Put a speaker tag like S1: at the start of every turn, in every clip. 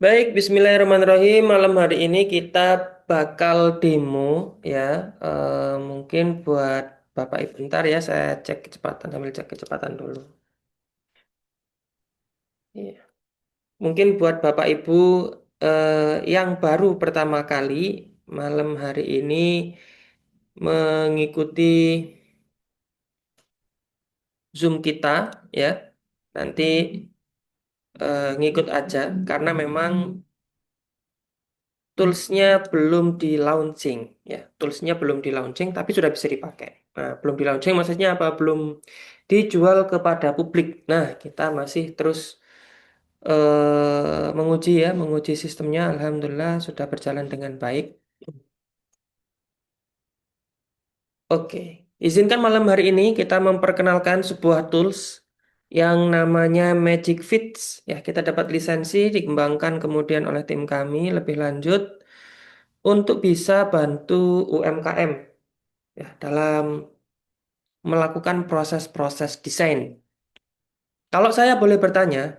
S1: Baik, Bismillahirrahmanirrahim. Malam hari ini kita bakal demo ya. Mungkin buat Bapak Ibu bentar ya, saya cek kecepatan sambil cek kecepatan dulu. Iya. Mungkin buat Bapak Ibu yang baru pertama kali malam hari ini mengikuti Zoom kita ya. Nanti ngikut aja karena memang toolsnya belum di launching ya, toolsnya belum di launching tapi sudah bisa dipakai. Nah, belum di launching maksudnya apa? Belum dijual kepada publik. Nah, kita masih terus menguji ya, menguji sistemnya. Alhamdulillah sudah berjalan dengan baik. Oke, izinkan malam hari ini kita memperkenalkan sebuah tools yang namanya Magic Fits. Ya, kita dapat lisensi dikembangkan kemudian oleh tim kami lebih lanjut untuk bisa bantu UMKM ya dalam melakukan proses-proses desain. Kalau saya boleh bertanya,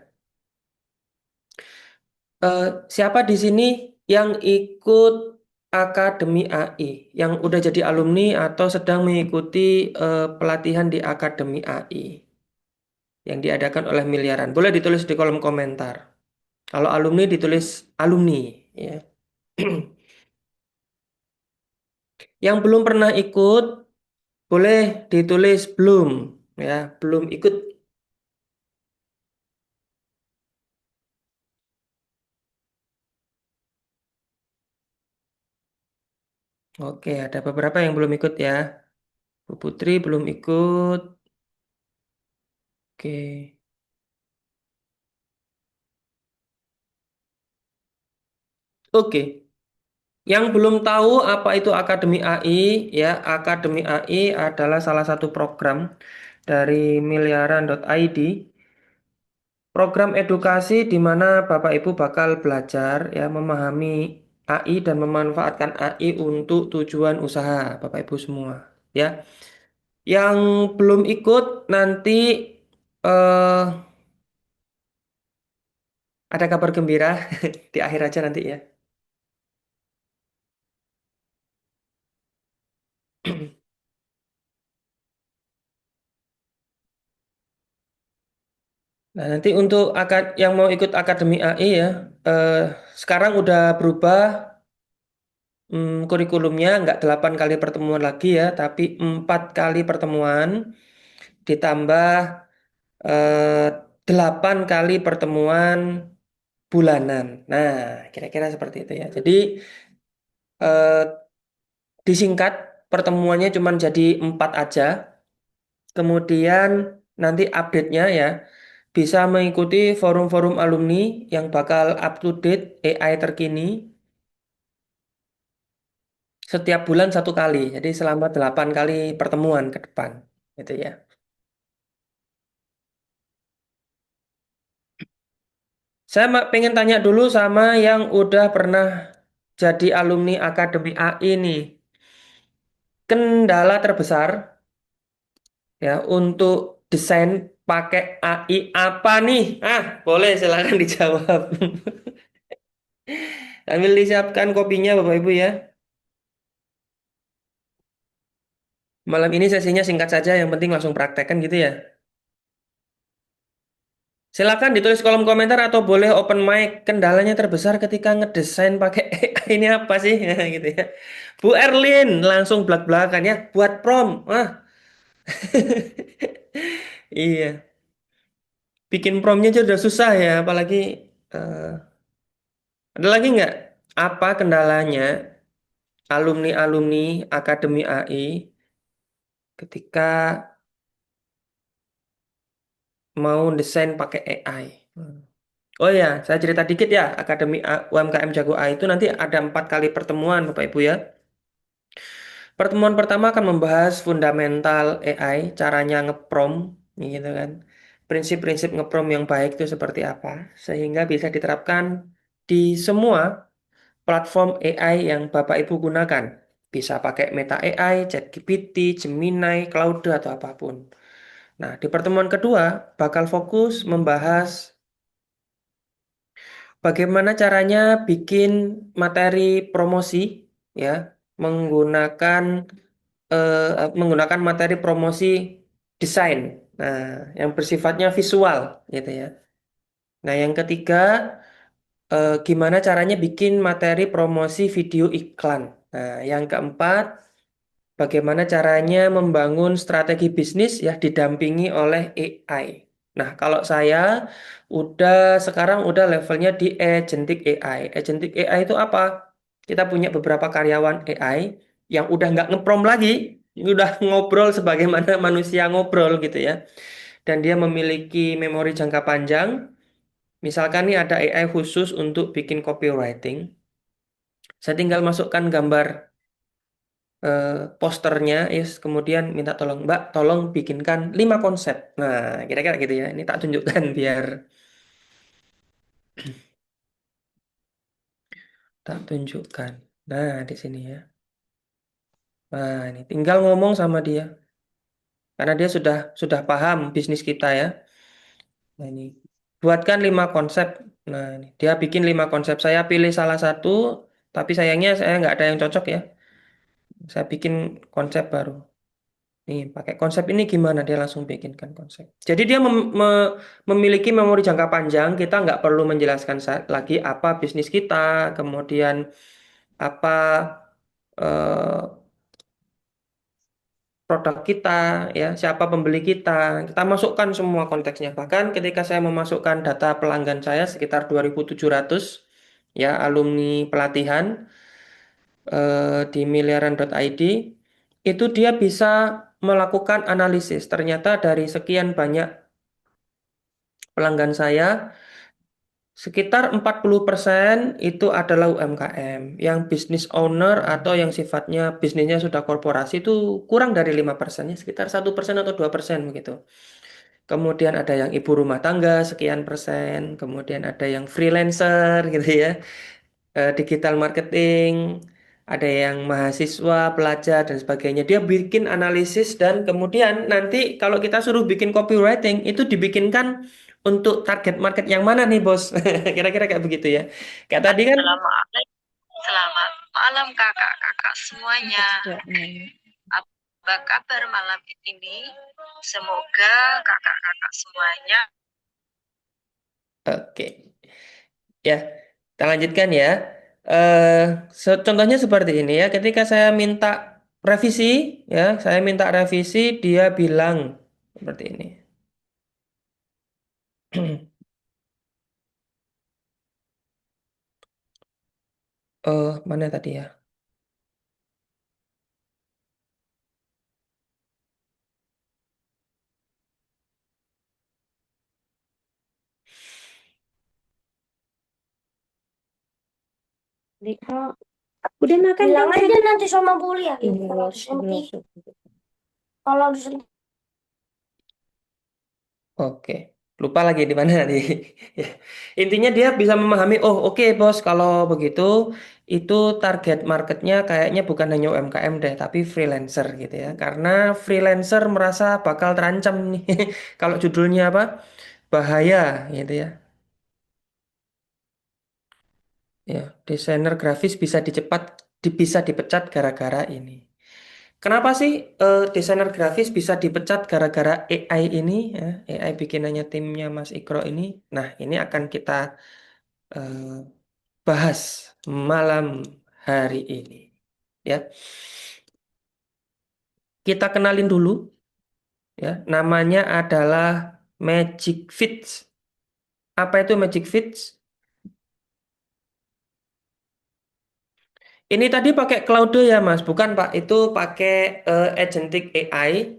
S1: eh, siapa di sini yang ikut Akademi AI, yang udah jadi alumni atau sedang mengikuti pelatihan di Akademi AI yang diadakan oleh Miliaran? Boleh ditulis di kolom komentar. Kalau alumni ditulis alumni, ya. Yang belum pernah ikut boleh ditulis belum, ya, belum ikut. Oke, ada beberapa yang belum ikut ya. Bu Putri belum ikut. Oke. Oke. Yang belum tahu apa itu Akademi AI, ya, Akademi AI adalah salah satu program dari miliaran.id. Program edukasi di mana Bapak Ibu bakal belajar ya memahami AI dan memanfaatkan AI untuk tujuan usaha Bapak Ibu semua, ya. Yang belum ikut nanti eh ada kabar gembira di akhir aja nanti ya. Nah, nanti untuk yang mau ikut Akademi AI ya, eh, sekarang udah berubah kurikulumnya, nggak 8 kali pertemuan lagi ya, tapi 4 kali pertemuan ditambah eh, 8 kali pertemuan bulanan. Nah, kira-kira seperti itu ya. Jadi eh, disingkat pertemuannya cuma jadi 4 aja, kemudian nanti update-nya ya. Bisa mengikuti forum-forum alumni yang bakal up to date AI terkini setiap bulan 1 kali. Jadi selama 8 kali pertemuan ke depan. Gitu ya. Saya pengen tanya dulu sama yang udah pernah jadi alumni Akademi AI nih. Kendala terbesar ya untuk desain pakai AI apa nih? Boleh silakan dijawab. Sambil disiapkan kopinya Bapak Ibu ya. Malam ini sesinya singkat saja, yang penting langsung praktekkan gitu ya. Silakan ditulis kolom komentar atau boleh open mic. Kendalanya terbesar ketika ngedesain pakai AI ini apa sih? Gitu ya. Bu Erlin langsung belak-belakan ya buat prom. Iya, bikin promnya aja udah susah ya, apalagi eh, ada lagi nggak? Apa kendalanya alumni-alumni Akademi AI ketika mau desain pakai AI? Oh ya, saya cerita dikit ya, Akademi UMKM Jago AI itu nanti ada 4 kali pertemuan, Bapak Ibu ya. Pertemuan pertama akan membahas fundamental AI, caranya ngeprom, gitu kan. Prinsip-prinsip ngeprom yang baik itu seperti apa, sehingga bisa diterapkan di semua platform AI yang Bapak Ibu gunakan. Bisa pakai Meta AI, ChatGPT, Gemini, Claude, atau apapun. Nah, di pertemuan kedua bakal fokus membahas bagaimana caranya bikin materi promosi ya menggunakan menggunakan materi promosi desain. Nah, yang bersifatnya visual gitu ya. Nah, yang ketiga gimana caranya bikin materi promosi video iklan. Nah, yang keempat bagaimana caranya membangun strategi bisnis ya didampingi oleh AI. Nah, kalau saya sekarang udah levelnya di agentic AI. Agentic AI itu apa? Kita punya beberapa karyawan AI yang udah nggak ngeprom lagi, udah ngobrol sebagaimana manusia ngobrol gitu ya. Dan dia memiliki memori jangka panjang. Misalkan nih ada AI khusus untuk bikin copywriting. Saya tinggal masukkan gambar eh, posternya, yes, kemudian minta tolong, Mbak, tolong bikinkan 5 konsep. Nah, kira-kira gitu ya. Ini tak tunjukkan biar tak tunjukkan. Nah, di sini ya. Nah, ini tinggal ngomong sama dia karena dia sudah paham bisnis kita ya. Nah, ini buatkan 5 konsep. Nah, ini dia bikin 5 konsep. Saya pilih salah satu, tapi sayangnya saya nggak ada yang cocok ya. Saya bikin konsep baru. Nih, pakai konsep ini gimana? Dia langsung bikinkan konsep. Jadi dia memiliki memori jangka panjang. Kita nggak perlu menjelaskan lagi apa bisnis kita, kemudian apa eh, produk kita, ya, siapa pembeli kita. Kita masukkan semua konteksnya. Bahkan ketika saya memasukkan data pelanggan saya sekitar 2.700, ya, alumni pelatihan di miliaran.id, itu dia bisa melakukan analisis. Ternyata dari sekian banyak pelanggan saya, sekitar 40% itu adalah UMKM. Yang bisnis owner atau yang sifatnya bisnisnya sudah korporasi itu kurang dari 5%, sekitar 1% atau 2% begitu. Kemudian ada yang ibu rumah tangga sekian persen, kemudian ada yang freelancer gitu ya, digital marketing, ada yang mahasiswa, pelajar dan sebagainya. Dia bikin analisis dan kemudian nanti kalau kita suruh bikin copywriting itu dibikinkan untuk target market yang mana nih, Bos? Kira-kira kayak begitu ya. Kayak tadi kan.
S2: Assalamualaikum. Selamat malam kakak-kakak semuanya. Apa kabar malam ini? Semoga kakak-kakak semuanya.
S1: Oke. Ya, kita lanjutkan ya. Eh, Contohnya seperti ini ya. Ketika saya minta revisi, ya, saya minta revisi, dia bilang seperti ini. Mana tadi ya?
S2: Udah makan bilang aja nanti sama Buli ya. Kalau
S1: Oke, lupa lagi di mana tadi. Ya. Intinya dia bisa memahami, oh oke bos, kalau begitu itu target marketnya kayaknya bukan hanya UMKM deh, tapi freelancer gitu ya. Karena freelancer merasa bakal terancam nih. Kalau judulnya apa? Bahaya gitu ya. Ya, desainer grafis bisa dipecat gara-gara ini. Kenapa sih desainer grafis bisa dipecat gara-gara AI ini? Ya, AI bikinannya timnya Mas Ikro ini. Nah, ini akan kita eh, bahas malam hari ini. Ya, kita kenalin dulu. Ya, namanya adalah Magic Fits. Apa itu Magic Fits? Ini tadi pakai Claude ya Mas, bukan Pak? Itu pakai agentic AI,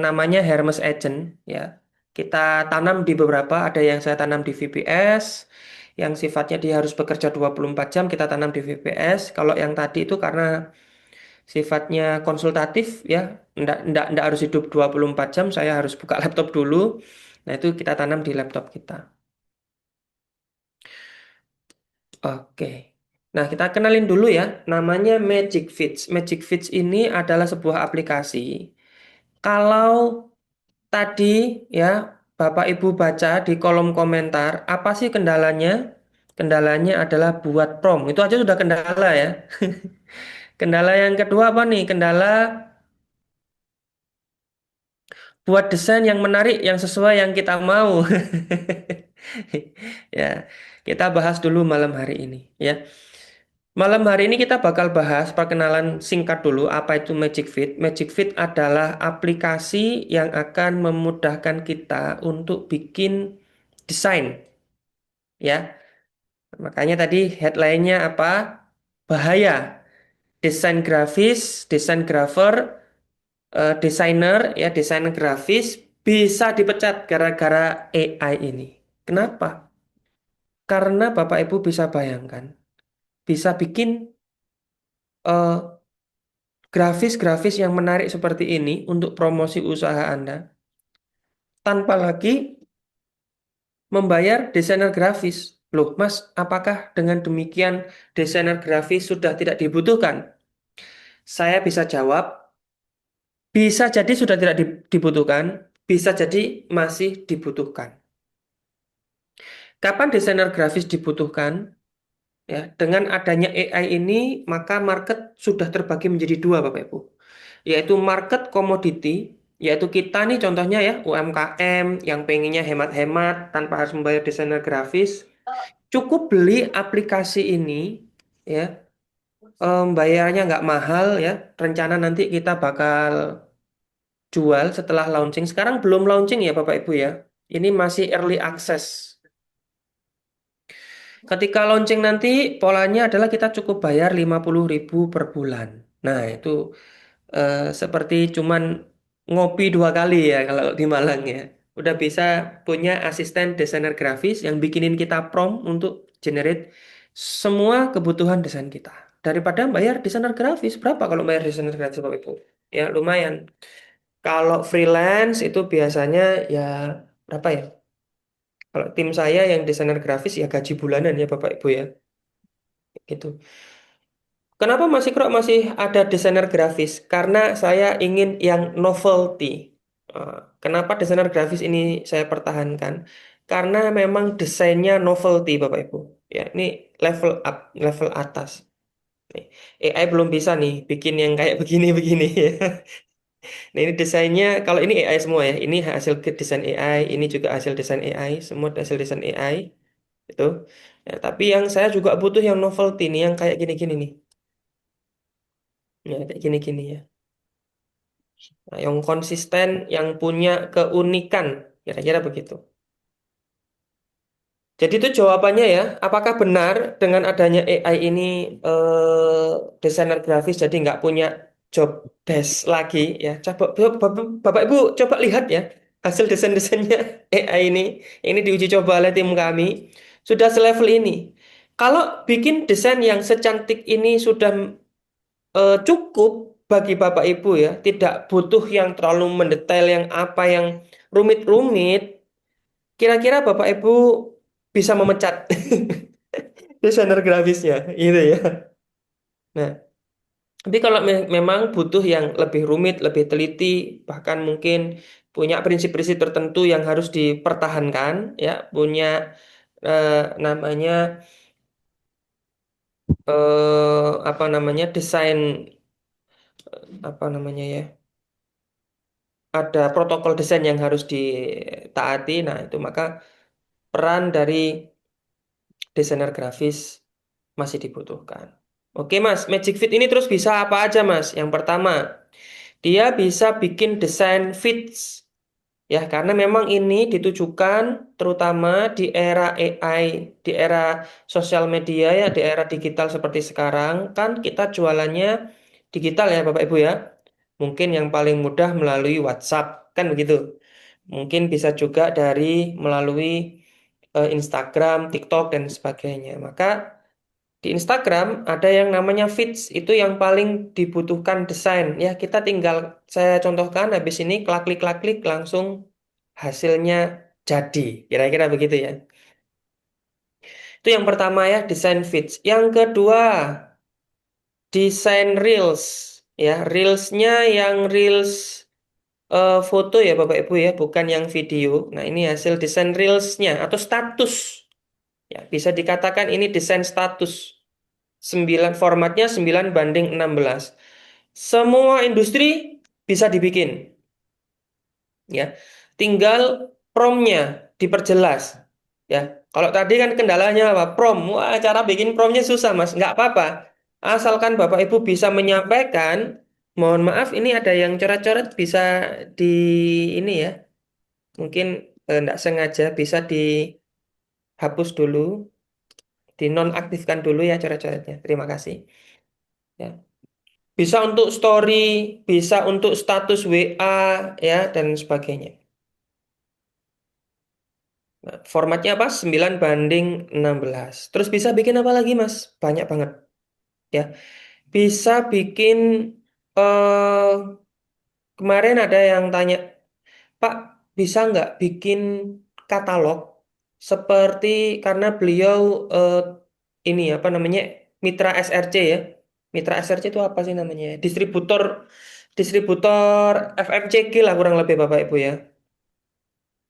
S1: namanya Hermes Agent ya. Kita tanam di beberapa, ada yang saya tanam di VPS, yang sifatnya dia harus bekerja 24 jam, kita tanam di VPS. Kalau yang tadi itu karena sifatnya konsultatif ya, ndak harus hidup 24 jam, saya harus buka laptop dulu. Nah itu kita tanam di laptop kita. Oke. Nah, kita kenalin dulu ya. Namanya Magic Fits. Magic Fits ini adalah sebuah aplikasi. Kalau tadi ya Bapak Ibu baca di kolom komentar, apa sih kendalanya Kendalanya adalah buat prom. Itu aja sudah kendala ya. Kendala yang kedua apa nih? Kendala buat desain yang menarik, yang sesuai yang kita mau. Ya, kita bahas dulu malam hari ini ya. Malam hari ini kita bakal bahas perkenalan singkat dulu apa itu Magic Fit. Magic Fit adalah aplikasi yang akan memudahkan kita untuk bikin desain ya. Makanya tadi headline-nya apa? Bahaya. Desain grafis, desain grafer, desainer ya, desainer grafis bisa dipecat gara-gara AI ini. Kenapa? Karena Bapak Ibu bisa bayangkan, bisa bikin eh, grafis-grafis yang menarik seperti ini untuk promosi usaha Anda tanpa lagi membayar desainer grafis. Loh, Mas, apakah dengan demikian desainer grafis sudah tidak dibutuhkan? Saya bisa jawab, bisa jadi sudah tidak dibutuhkan, bisa jadi masih dibutuhkan. Kapan desainer grafis dibutuhkan? Ya, dengan adanya AI ini, maka market sudah terbagi menjadi dua, Bapak Ibu. Yaitu market komoditi, yaitu kita nih contohnya ya, UMKM yang pengennya hemat-hemat tanpa harus membayar desainer grafis, cukup beli aplikasi ini, ya, bayarnya nggak mahal ya. Rencana nanti kita bakal jual setelah launching. Sekarang belum launching ya, Bapak Ibu ya. Ini masih early access. Ketika launching nanti polanya adalah kita cukup bayar 50.000 per bulan. Nah, itu seperti cuman ngopi dua kali ya kalau di Malang ya. Udah bisa punya asisten desainer grafis yang bikinin kita prompt untuk generate semua kebutuhan desain kita. Daripada bayar desainer grafis, berapa kalau bayar desainer grafis Bapak Ibu? Ya lumayan. Kalau freelance itu biasanya ya berapa ya? Kalau tim saya yang desainer grafis ya gaji bulanan ya Bapak Ibu ya. Gitu. Kenapa masih kok masih ada desainer grafis? Karena saya ingin yang novelty. Eh, Kenapa desainer grafis ini saya pertahankan? Karena memang desainnya novelty, Bapak Ibu. Ya, ini level up, level atas. Nih, AI belum bisa nih bikin yang kayak begini-begini. Nah, ini desainnya, kalau ini AI semua ya. Ini hasil desain AI, ini juga hasil desain AI, semua hasil desain AI. Itu. Ya, tapi yang saya juga butuh yang novelty nih, yang kayak gini-gini nih. Ya, kayak gini-gini ya. Nah, yang konsisten, yang punya keunikan, kira-kira begitu. Jadi itu jawabannya ya, apakah benar dengan adanya AI ini desainer grafis jadi nggak punya job desk lagi ya? Coba Bapak Ibu coba lihat ya hasil desain-desainnya AI ini diuji coba oleh tim kami sudah selevel ini. Kalau bikin desain yang secantik ini sudah cukup bagi Bapak Ibu ya, tidak butuh yang terlalu mendetail yang apa yang rumit-rumit. Kira-kira Bapak Ibu bisa memecat desainer grafisnya, gitu ya. Nah, tapi kalau memang butuh yang lebih rumit, lebih teliti, bahkan mungkin punya prinsip-prinsip tertentu yang harus dipertahankan, ya, punya eh, namanya apa namanya desain apa namanya ya. Ada protokol desain yang harus ditaati. Nah, itu maka peran dari desainer grafis masih dibutuhkan. Oke, Mas. Magic Fit ini terus bisa apa aja, Mas? Yang pertama, dia bisa bikin desain feeds. Ya, karena memang ini ditujukan terutama di era AI, di era sosial media ya, di era digital seperti sekarang, kan kita jualannya digital ya, Bapak Ibu ya. Mungkin yang paling mudah melalui WhatsApp, kan begitu. Mungkin bisa juga dari melalui Instagram, TikTok, dan sebagainya. Maka di Instagram ada yang namanya feeds, itu yang paling dibutuhkan desain. Ya, kita tinggal, saya contohkan, habis ini klik-klik langsung hasilnya jadi. Kira-kira begitu ya. Itu yang pertama ya, desain feeds. Yang kedua, desain reels. Ya, reelsnya yang reels foto ya Bapak Ibu ya, bukan yang video. Nah, ini hasil desain reelsnya atau status. Ya, bisa dikatakan ini desain status 9 formatnya 9:16. Semua industri bisa dibikin, ya. Tinggal promnya diperjelas, ya. Kalau tadi kan kendalanya apa? Prom. Wah, cara bikin promnya susah, Mas. Nggak apa-apa. Asalkan Bapak Ibu bisa menyampaikan, mohon maaf ini ada yang coret-coret bisa di ini ya. Mungkin nggak sengaja bisa dihapus dulu, dinonaktifkan dulu ya coret-coretnya. Terima kasih. Ya. Bisa untuk story, bisa untuk status WA, ya, dan sebagainya. Nah, formatnya apa? 9:16. Terus bisa bikin apa lagi, Mas? Banyak banget. Ya, bisa bikin eh kemarin ada yang tanya, Pak, bisa nggak bikin katalog seperti karena beliau eh, ini apa namanya mitra SRC ya. Mitra SRC itu apa sih namanya? Distributor distributor FMCG lah kurang lebih Bapak Ibu ya.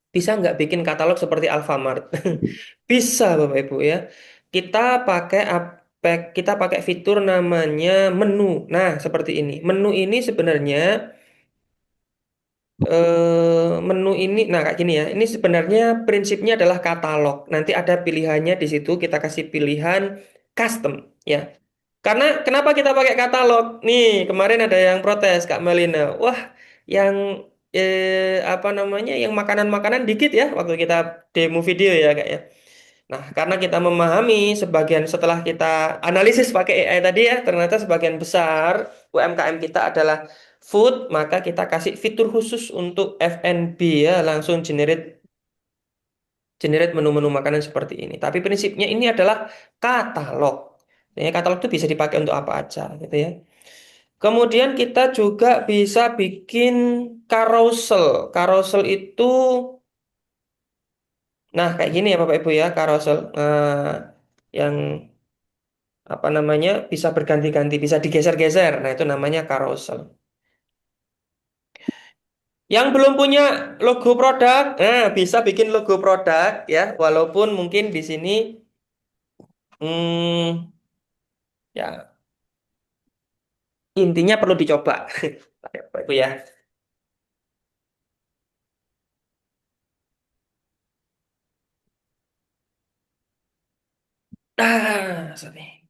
S1: Bisa nggak bikin katalog seperti Alfamart? Bisa Bapak Ibu ya. Kita pakai kita pakai fitur namanya menu. Nah, seperti ini. Menu ini sebenarnya menu ini, nah kayak gini ya. Ini sebenarnya prinsipnya adalah katalog. Nanti ada pilihannya di situ. Kita kasih pilihan custom ya. Karena kenapa kita pakai katalog? Nih, kemarin ada yang protes Kak Melina. Wah, yang apa namanya? Yang makanan-makanan dikit ya waktu kita demo video ya Kak ya. Nah, karena kita memahami sebagian setelah kita analisis pakai AI tadi ya, ternyata sebagian besar UMKM kita adalah food, maka kita kasih fitur khusus untuk F&B ya, langsung generate generate menu-menu makanan seperti ini. Tapi prinsipnya ini adalah katalog. Ya, katalog itu bisa dipakai untuk apa aja gitu ya. Kemudian kita juga bisa bikin carousel. Carousel itu, nah kayak gini ya Bapak Ibu ya, carousel. Yang apa namanya bisa berganti-ganti, bisa digeser-geser. Nah, itu namanya carousel. Yang belum punya logo produk, nah bisa bikin logo produk ya, walaupun mungkin di sini hmm, ya intinya perlu dicoba. Bapak Ibu ya. Sorry.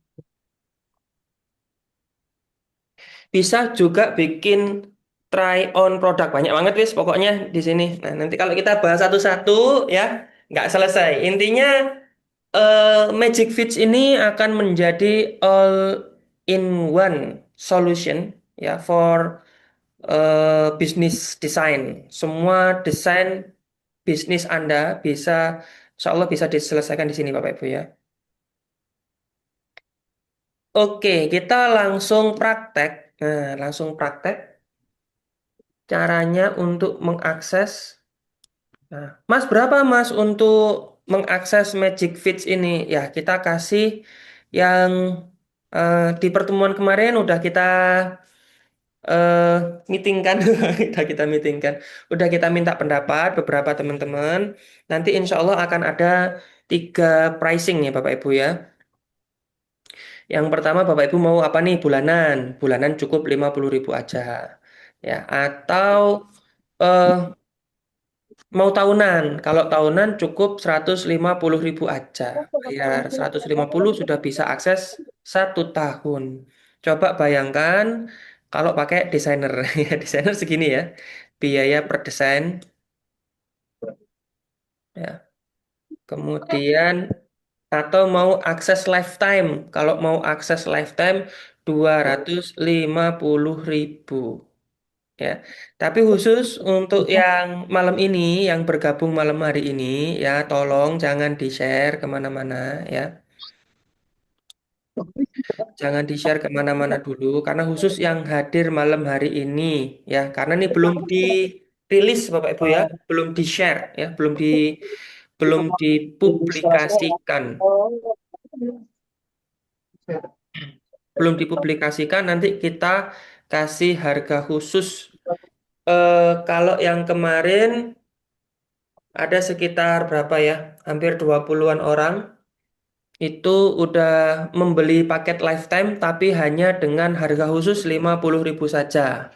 S1: Bisa juga bikin try on produk banyak banget wis pokoknya di sini. Nah, nanti kalau kita bahas satu-satu ya nggak selesai. Intinya Magic Fits ini akan menjadi all in one solution ya for business design. Semua desain bisnis Anda bisa, insya Allah bisa diselesaikan di sini Bapak Ibu ya. Oke, kita langsung praktek. Nah, langsung praktek caranya untuk mengakses. Nah, Mas berapa Mas untuk mengakses Magic Fits ini? Ya, kita kasih yang di pertemuan kemarin udah kita eh meetingkan, kita meetingkan, udah kita minta pendapat beberapa teman-teman. Nanti insya Allah akan ada 3 pricing ya Bapak Ibu ya. Yang pertama Bapak Ibu mau apa nih bulanan? Bulanan cukup 50.000 aja. Ya, atau eh, mau tahunan. Kalau tahunan cukup 150.000 aja. Bayar 150 sudah bisa akses 1 tahun. Coba bayangkan kalau pakai desainer. Ya, desainer segini ya. Biaya per desain. Ya. Kemudian atau mau akses lifetime. Kalau mau akses lifetime 250.000. Ya, tapi khusus untuk yang malam ini, yang bergabung malam hari ini, ya tolong jangan di-share kemana-mana, ya. Jangan di-share kemana-mana dulu, karena khusus yang hadir malam hari ini, ya, karena ini belum dirilis, Bapak Ibu ya, belum di-share, ya, belum dipublikasikan, belum dipublikasikan. Nanti kita kasih harga khusus. Kalau yang kemarin ada sekitar berapa ya? Hampir 20-an orang. itu udah membeli paket lifetime tapi hanya dengan harga khusus 50.000 saja.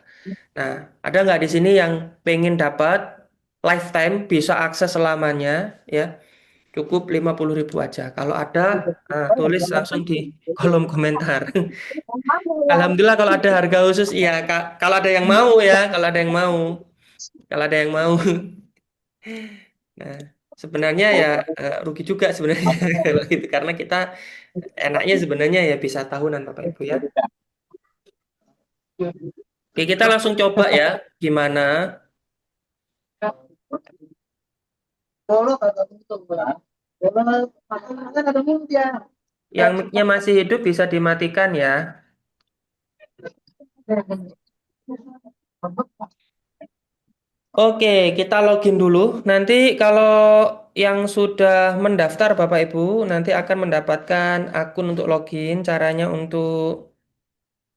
S1: Nah, ada nggak di sini yang pengen dapat lifetime bisa akses selamanya ya? Cukup 50.000 aja. Kalau ada, tulis langsung di kolom komentar. Alhamdulillah kalau ada harga khusus, iya. Kalau ada yang mau ya, kalau ada yang mau, kalau ada yang mau. Nah, sebenarnya ya rugi juga sebenarnya kalau gitu karena kita enaknya sebenarnya ya bisa tahunan Bapak Ibu ya. Oke, kita langsung coba ya gimana. Yang mic-nya masih hidup bisa dimatikan ya. Oke, kita login dulu. Nanti kalau yang sudah mendaftar Bapak Ibu nanti akan mendapatkan akun untuk login. Caranya untuk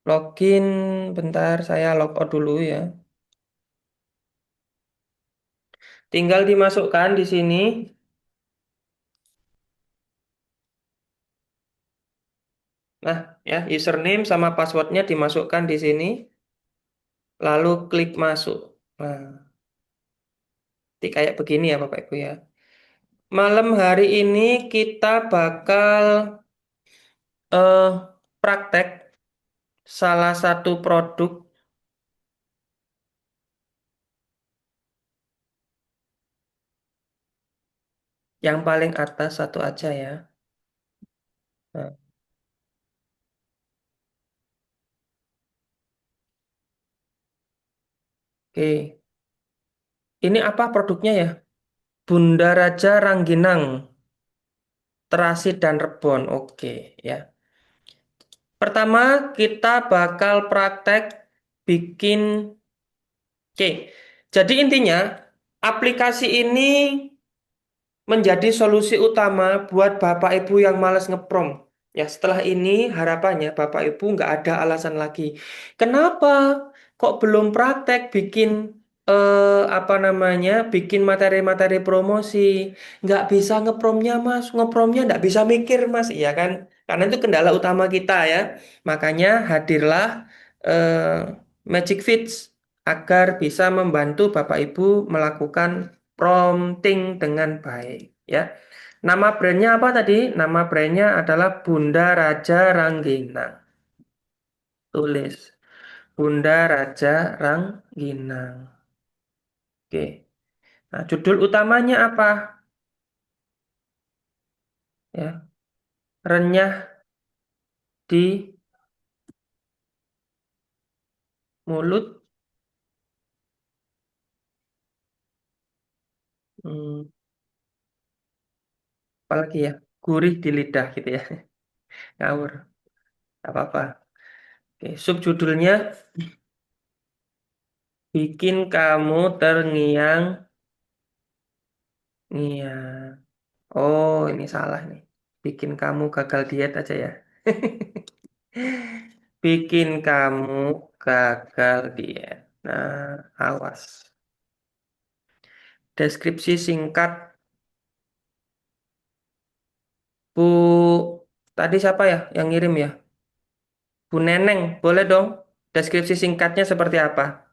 S1: login, bentar saya log out dulu ya. Tinggal dimasukkan di sini. Nah, ya username sama passwordnya dimasukkan di sini. Lalu klik masuk. Nah, nanti kayak begini ya Bapak Ibu ya. Malam hari ini kita bakal eh, praktek salah satu produk yang paling atas satu aja ya. Nah, oke, ini apa produknya ya? Bunda Raja Rangginang, terasi dan rebon. Oke ya. Pertama kita bakal praktek bikin. Oke, jadi intinya aplikasi ini menjadi solusi utama buat Bapak Ibu yang malas ngeprom. Ya, setelah ini harapannya Bapak Ibu nggak ada alasan lagi. Kenapa kok belum praktek bikin apa namanya, bikin materi-materi promosi? Nggak bisa ngepromnya Mas, ngepromnya nggak bisa mikir Mas, iya kan? Karena itu kendala utama kita ya. Makanya hadirlah Magic Fits agar bisa membantu Bapak Ibu melakukan prompting dengan baik ya. Nama brandnya apa tadi? Nama brandnya adalah Bunda Raja Rangginang. Tulis Bunda Raja Rangginang. Oke. Nah, judul utamanya apa? Ya, renyah di mulut, hmm, apalagi ya, gurih di lidah gitu ya. Ngawur, nggak apa-apa. Oke, subjudulnya bikin kamu terngiang-ngiang. Oh, ini salah nih. Bikin kamu gagal diet aja ya. Bikin kamu gagal diet. Nah, awas. Deskripsi singkat. Bu, tadi siapa ya yang ngirim ya? Bu Neneng, boleh dong. Deskripsi singkatnya seperti apa?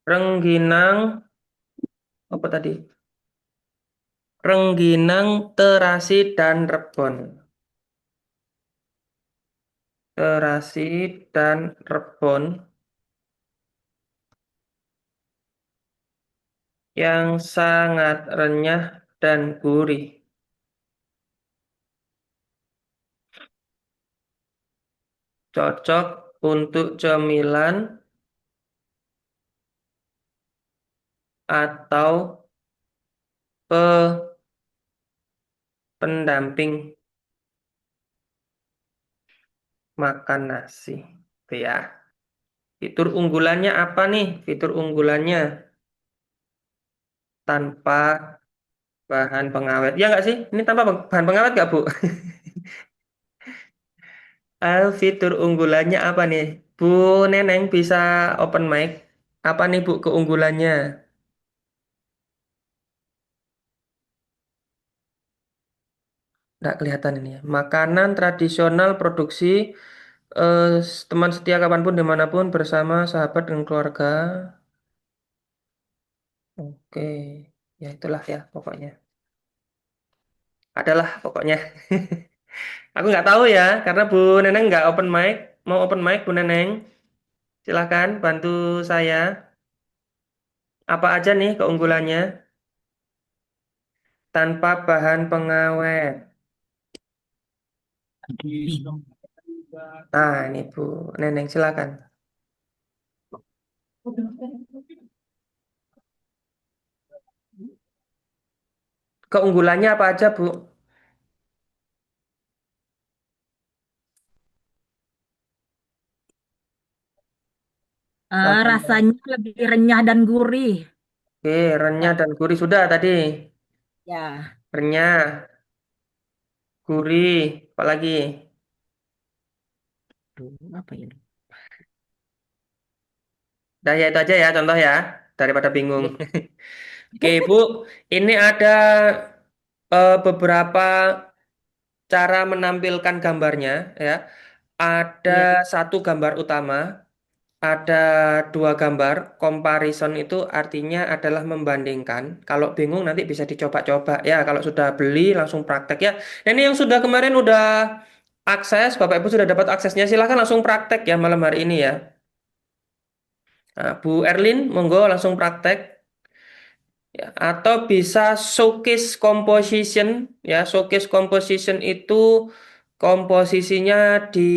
S1: Rengginang, apa tadi? Rengginang, terasi, dan rebon. Terasi dan rebon yang sangat renyah dan gurih. Cocok untuk cemilan atau pendamping makan nasi. Itu ya. Fitur unggulannya apa nih? Fitur unggulannya tanpa bahan pengawet. Ya nggak sih? Ini tanpa bahan pengawet nggak, Bu? Fitur unggulannya apa nih? Bu Neneng bisa open mic. Apa nih Bu keunggulannya? Nggak kelihatan ini ya. Makanan tradisional produksi teman setia kapanpun dimanapun bersama sahabat dan keluarga. Oke, ya itulah ya pokoknya. Adalah pokoknya. Aku nggak tahu ya, karena Bu Neneng nggak open mic. Mau open mic Bu Neneng? Silakan bantu saya. Apa aja nih keunggulannya? Tanpa bahan pengawet.
S3: Bingung.
S1: Nah, ini Bu Neneng silakan. Keunggulannya apa aja Bu? Rasanya.
S3: Rasanya lebih renyah dan gurih.
S1: Oke, renyah
S3: Ya,
S1: dan gurih sudah tadi.
S3: ya.
S1: Renyah, gurih, apalagi?
S3: Aduh, apa ini?
S1: Dah ya itu aja ya contoh ya, daripada bingung.
S3: Ya.
S1: Oke Bu, ini ada beberapa cara menampilkan gambarnya ya. Ada
S3: Ya.
S1: satu gambar utama, ada dua gambar. Comparison itu artinya adalah membandingkan. Kalau bingung nanti bisa dicoba-coba ya. Kalau sudah beli langsung praktek ya. Nah, ini yang sudah kemarin udah akses, Bapak Ibu sudah dapat aksesnya. Silahkan langsung praktek ya malam hari ini ya. Nah, Bu Erlin, monggo langsung praktek. Ya, atau bisa showcase composition ya. Showcase composition itu komposisinya di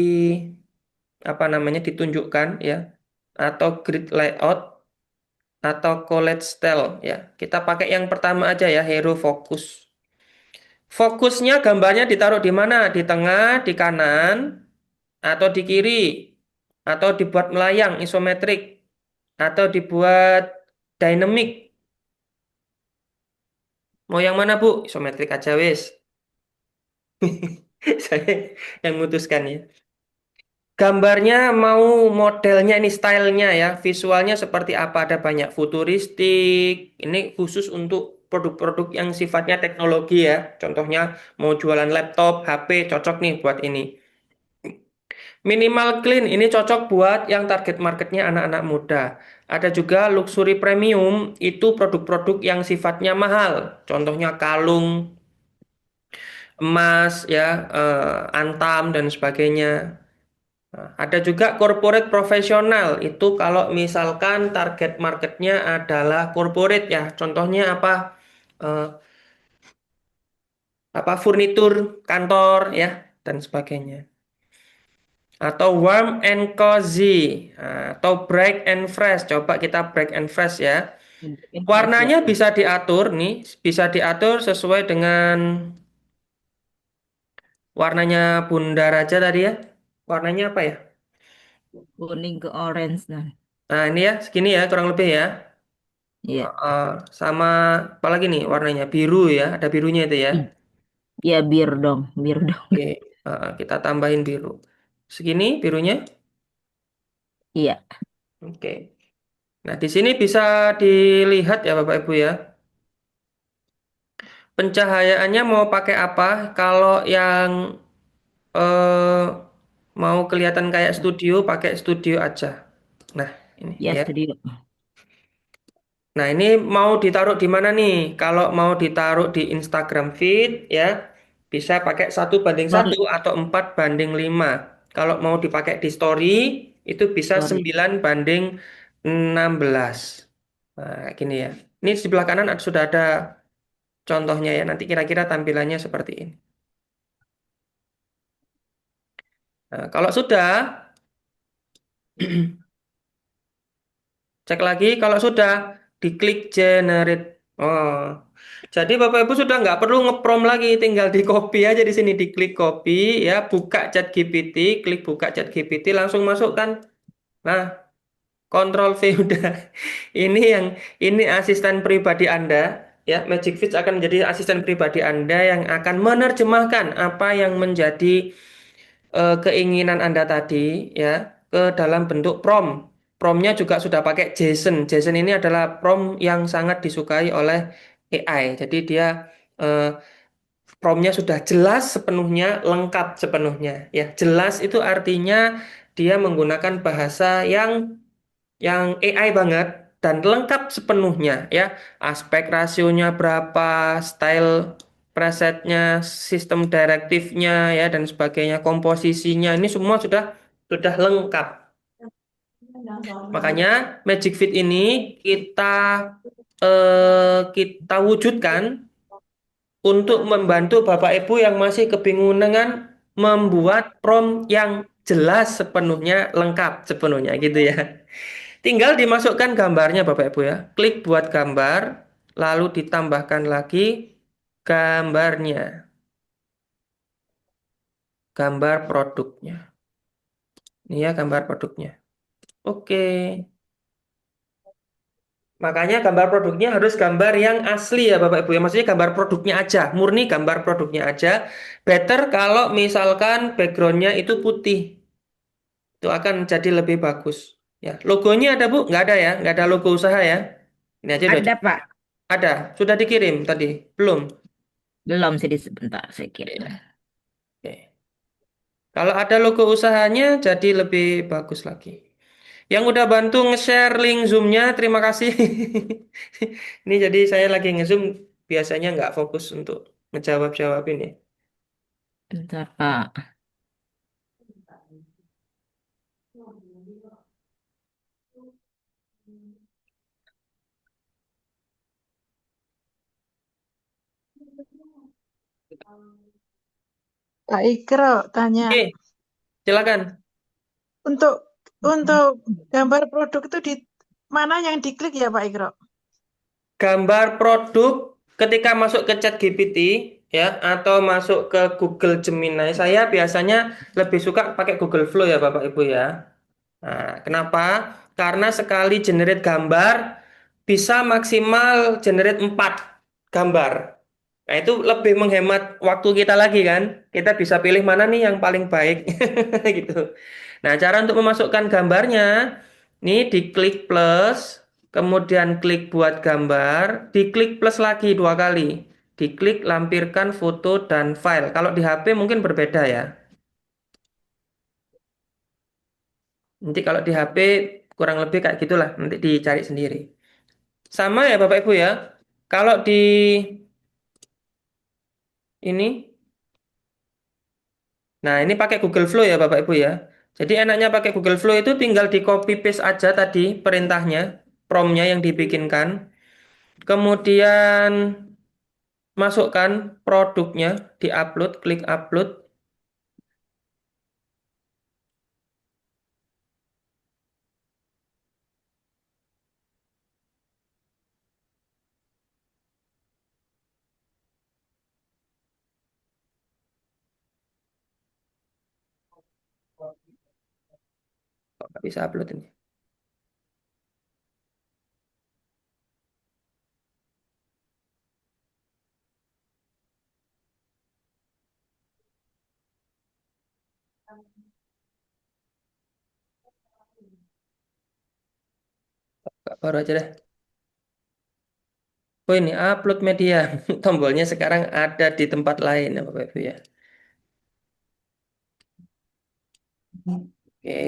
S1: apa namanya ditunjukkan ya, atau grid layout atau collage style ya. Kita pakai yang pertama aja ya, hero focus. Fokusnya gambarnya ditaruh di mana? Di tengah, di kanan, atau di kiri, atau dibuat melayang isometrik, atau dibuat dynamic. Mau yang mana Bu? Isometrik aja wis. Saya yang memutuskan ya. Gambarnya mau modelnya ini stylenya ya, visualnya seperti apa? Ada banyak futuristik. Ini khusus untuk produk-produk yang sifatnya teknologi ya. Contohnya mau jualan laptop, HP, cocok nih buat ini. Minimal clean, ini cocok buat yang target marketnya anak-anak muda. Ada juga luxury premium, itu produk-produk yang sifatnya mahal. Contohnya kalung, emas, ya, antam dan sebagainya. Nah, ada juga corporate profesional. Itu kalau misalkan target marketnya adalah corporate ya. Contohnya apa? Eh, apa furnitur kantor ya dan sebagainya. Atau warm and cozy. Nah, atau bright and fresh. Coba kita bright and fresh ya.
S3: Fresh ya.
S1: Warnanya bisa diatur nih, bisa diatur sesuai dengan warnanya Bunda Raja tadi ya. Warnanya apa ya?
S3: Kuning ke orange nah.
S1: Nah, ini ya, segini ya kurang lebih ya.
S3: Iya.
S1: Eh, sama apa lagi nih warnanya biru ya, ada birunya itu ya.
S3: Ya bir dong, bir dong.
S1: Oke, kita tambahin biru. Segini birunya.
S3: Iya.
S1: Oke. Nah, di sini bisa dilihat ya Bapak Ibu ya. Pencahayaannya mau pakai apa? Kalau yang eh, mau kelihatan kayak studio, pakai studio aja. Nah, ini
S3: Ya
S1: ya.
S3: studio.
S1: Nah, ini mau ditaruh di mana nih? Kalau mau ditaruh di Instagram feed ya, bisa pakai 1:1
S3: Sorry,
S1: atau 4:5. Kalau mau dipakai di story, itu bisa
S3: sorry.
S1: 9:16. Nah, gini ya. Ini di sebelah kanan sudah ada contohnya ya. Nanti kira-kira tampilannya seperti ini. Nah, kalau sudah, cek lagi. Kalau sudah, diklik generate. Oh, jadi Bapak Ibu sudah nggak perlu ngeprom lagi, tinggal di copy aja di sini, diklik copy ya, buka chat GPT, klik buka chat GPT, langsung masukkan. Nah, Control V udah. Ini yang ini asisten pribadi Anda ya, Magic Fish akan menjadi asisten pribadi Anda yang akan menerjemahkan apa yang menjadi keinginan Anda tadi ya ke dalam bentuk prompt. Promptnya juga sudah pakai JSON. JSON ini adalah prompt yang sangat disukai oleh AI. Jadi dia eh, promptnya sudah jelas sepenuhnya, lengkap sepenuhnya. Ya, jelas itu artinya dia menggunakan bahasa yang AI banget dan lengkap sepenuhnya ya. Aspek rasionya berapa, style presetnya, sistem direktifnya ya dan sebagainya, komposisinya ini semua sudah lengkap. Makanya Magic Fit ini kita kita wujudkan untuk membantu Bapak Ibu yang masih kebingungan dengan membuat prompt yang jelas sepenuhnya, lengkap sepenuhnya gitu ya. Tinggal dimasukkan gambarnya Bapak Ibu ya. Klik buat gambar, lalu ditambahkan lagi gambarnya, gambar produknya. Ini ya gambar produknya. Oke. Makanya gambar produknya harus gambar yang asli ya Bapak Ibu ya. Maksudnya gambar produknya aja, murni gambar produknya aja. Better kalau misalkan backgroundnya itu putih. Itu akan jadi lebih bagus. Ya, logonya ada Bu? Nggak ada ya? Nggak ada logo usaha ya? Ini aja udah
S3: Ada,
S1: cukup.
S3: Pak.
S1: Ada. Sudah dikirim tadi? Belum?
S3: Belum sih, sebentar saya kirim.
S1: Oke. Oke. Kalau ada logo usahanya jadi lebih bagus lagi. Yang udah bantu nge-share link Zoom-nya, terima kasih. Ini jadi saya lagi nge-Zoom, biasanya nggak fokus untuk ngejawab-jawab ini.
S3: Bentar, Pak.
S4: Pak Ikro tanya,
S1: Oke, silakan.
S4: untuk gambar produk itu di mana yang diklik ya Pak Ikro?
S1: Gambar produk ketika masuk ke ChatGPT ya atau masuk ke Google Gemini, saya biasanya lebih suka pakai Google Flow ya Bapak Ibu ya. Nah, kenapa? Karena sekali generate gambar bisa maksimal generate 4 gambar. Nah, itu lebih menghemat waktu kita lagi kan. Kita bisa pilih mana nih yang paling baik gitu. Nah, cara untuk memasukkan gambarnya, ini diklik plus, kemudian klik buat gambar, diklik plus lagi 2 kali. Diklik lampirkan foto dan file. Kalau di HP mungkin berbeda ya. Nanti kalau di HP kurang lebih kayak gitulah, nanti dicari sendiri. Sama ya Bapak Ibu ya. Kalau di ini, nah ini pakai Google Flow ya Bapak Ibu ya. Jadi enaknya pakai Google Flow itu tinggal di copy paste aja tadi perintahnya, promptnya yang dibikinkan. Kemudian masukkan produknya, di-upload, klik upload. Kok nggak bisa upload ini? Baru aja deh. Oh ini upload media. Tombolnya sekarang ada di tempat lain ya Bapak Ibu ya. Oke,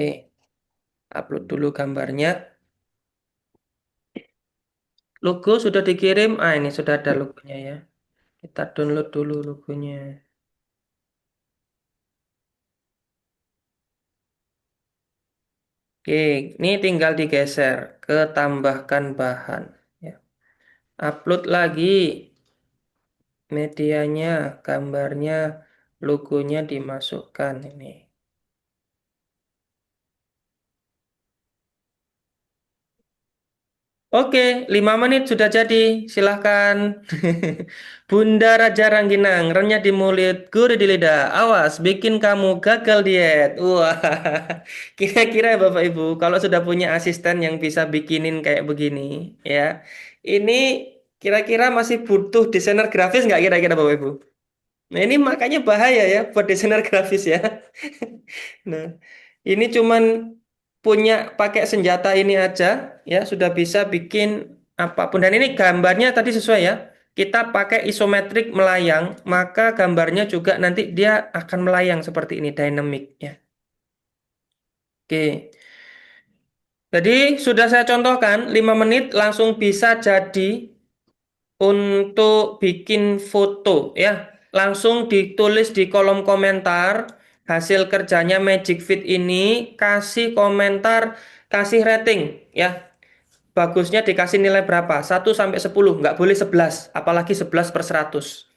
S1: upload dulu gambarnya. Logo sudah dikirim. Ah, ini sudah ada logonya ya. Kita download dulu logonya. Oke, ini tinggal digeser ke tambahkan bahan. Ya. Upload lagi medianya, gambarnya, logonya dimasukkan ini. Oke, 5 menit sudah jadi. Silahkan. Bunda Raja Rangginang, renyah di mulut, gurih di lidah. Awas, bikin kamu gagal diet. Wah, kira-kira Bapak Ibu, kalau sudah punya asisten yang bisa bikinin kayak begini, ya, ini kira-kira masih butuh desainer grafis nggak kira-kira Bapak Ibu? Nah, ini makanya bahaya ya buat desainer grafis ya. Nah, ini cuman punya pakai senjata ini aja ya sudah bisa bikin apapun. Dan ini gambarnya tadi sesuai ya. Kita pakai isometrik melayang, maka gambarnya juga nanti dia akan melayang seperti ini dynamic ya. Oke. Jadi sudah saya contohkan 5 menit langsung bisa jadi untuk bikin foto ya. Langsung ditulis di kolom komentar hasil kerjanya Magic Fit ini, kasih komentar, kasih rating ya. Bagusnya dikasih nilai berapa? 1 sampai 10, nggak boleh 11, apalagi 11/100.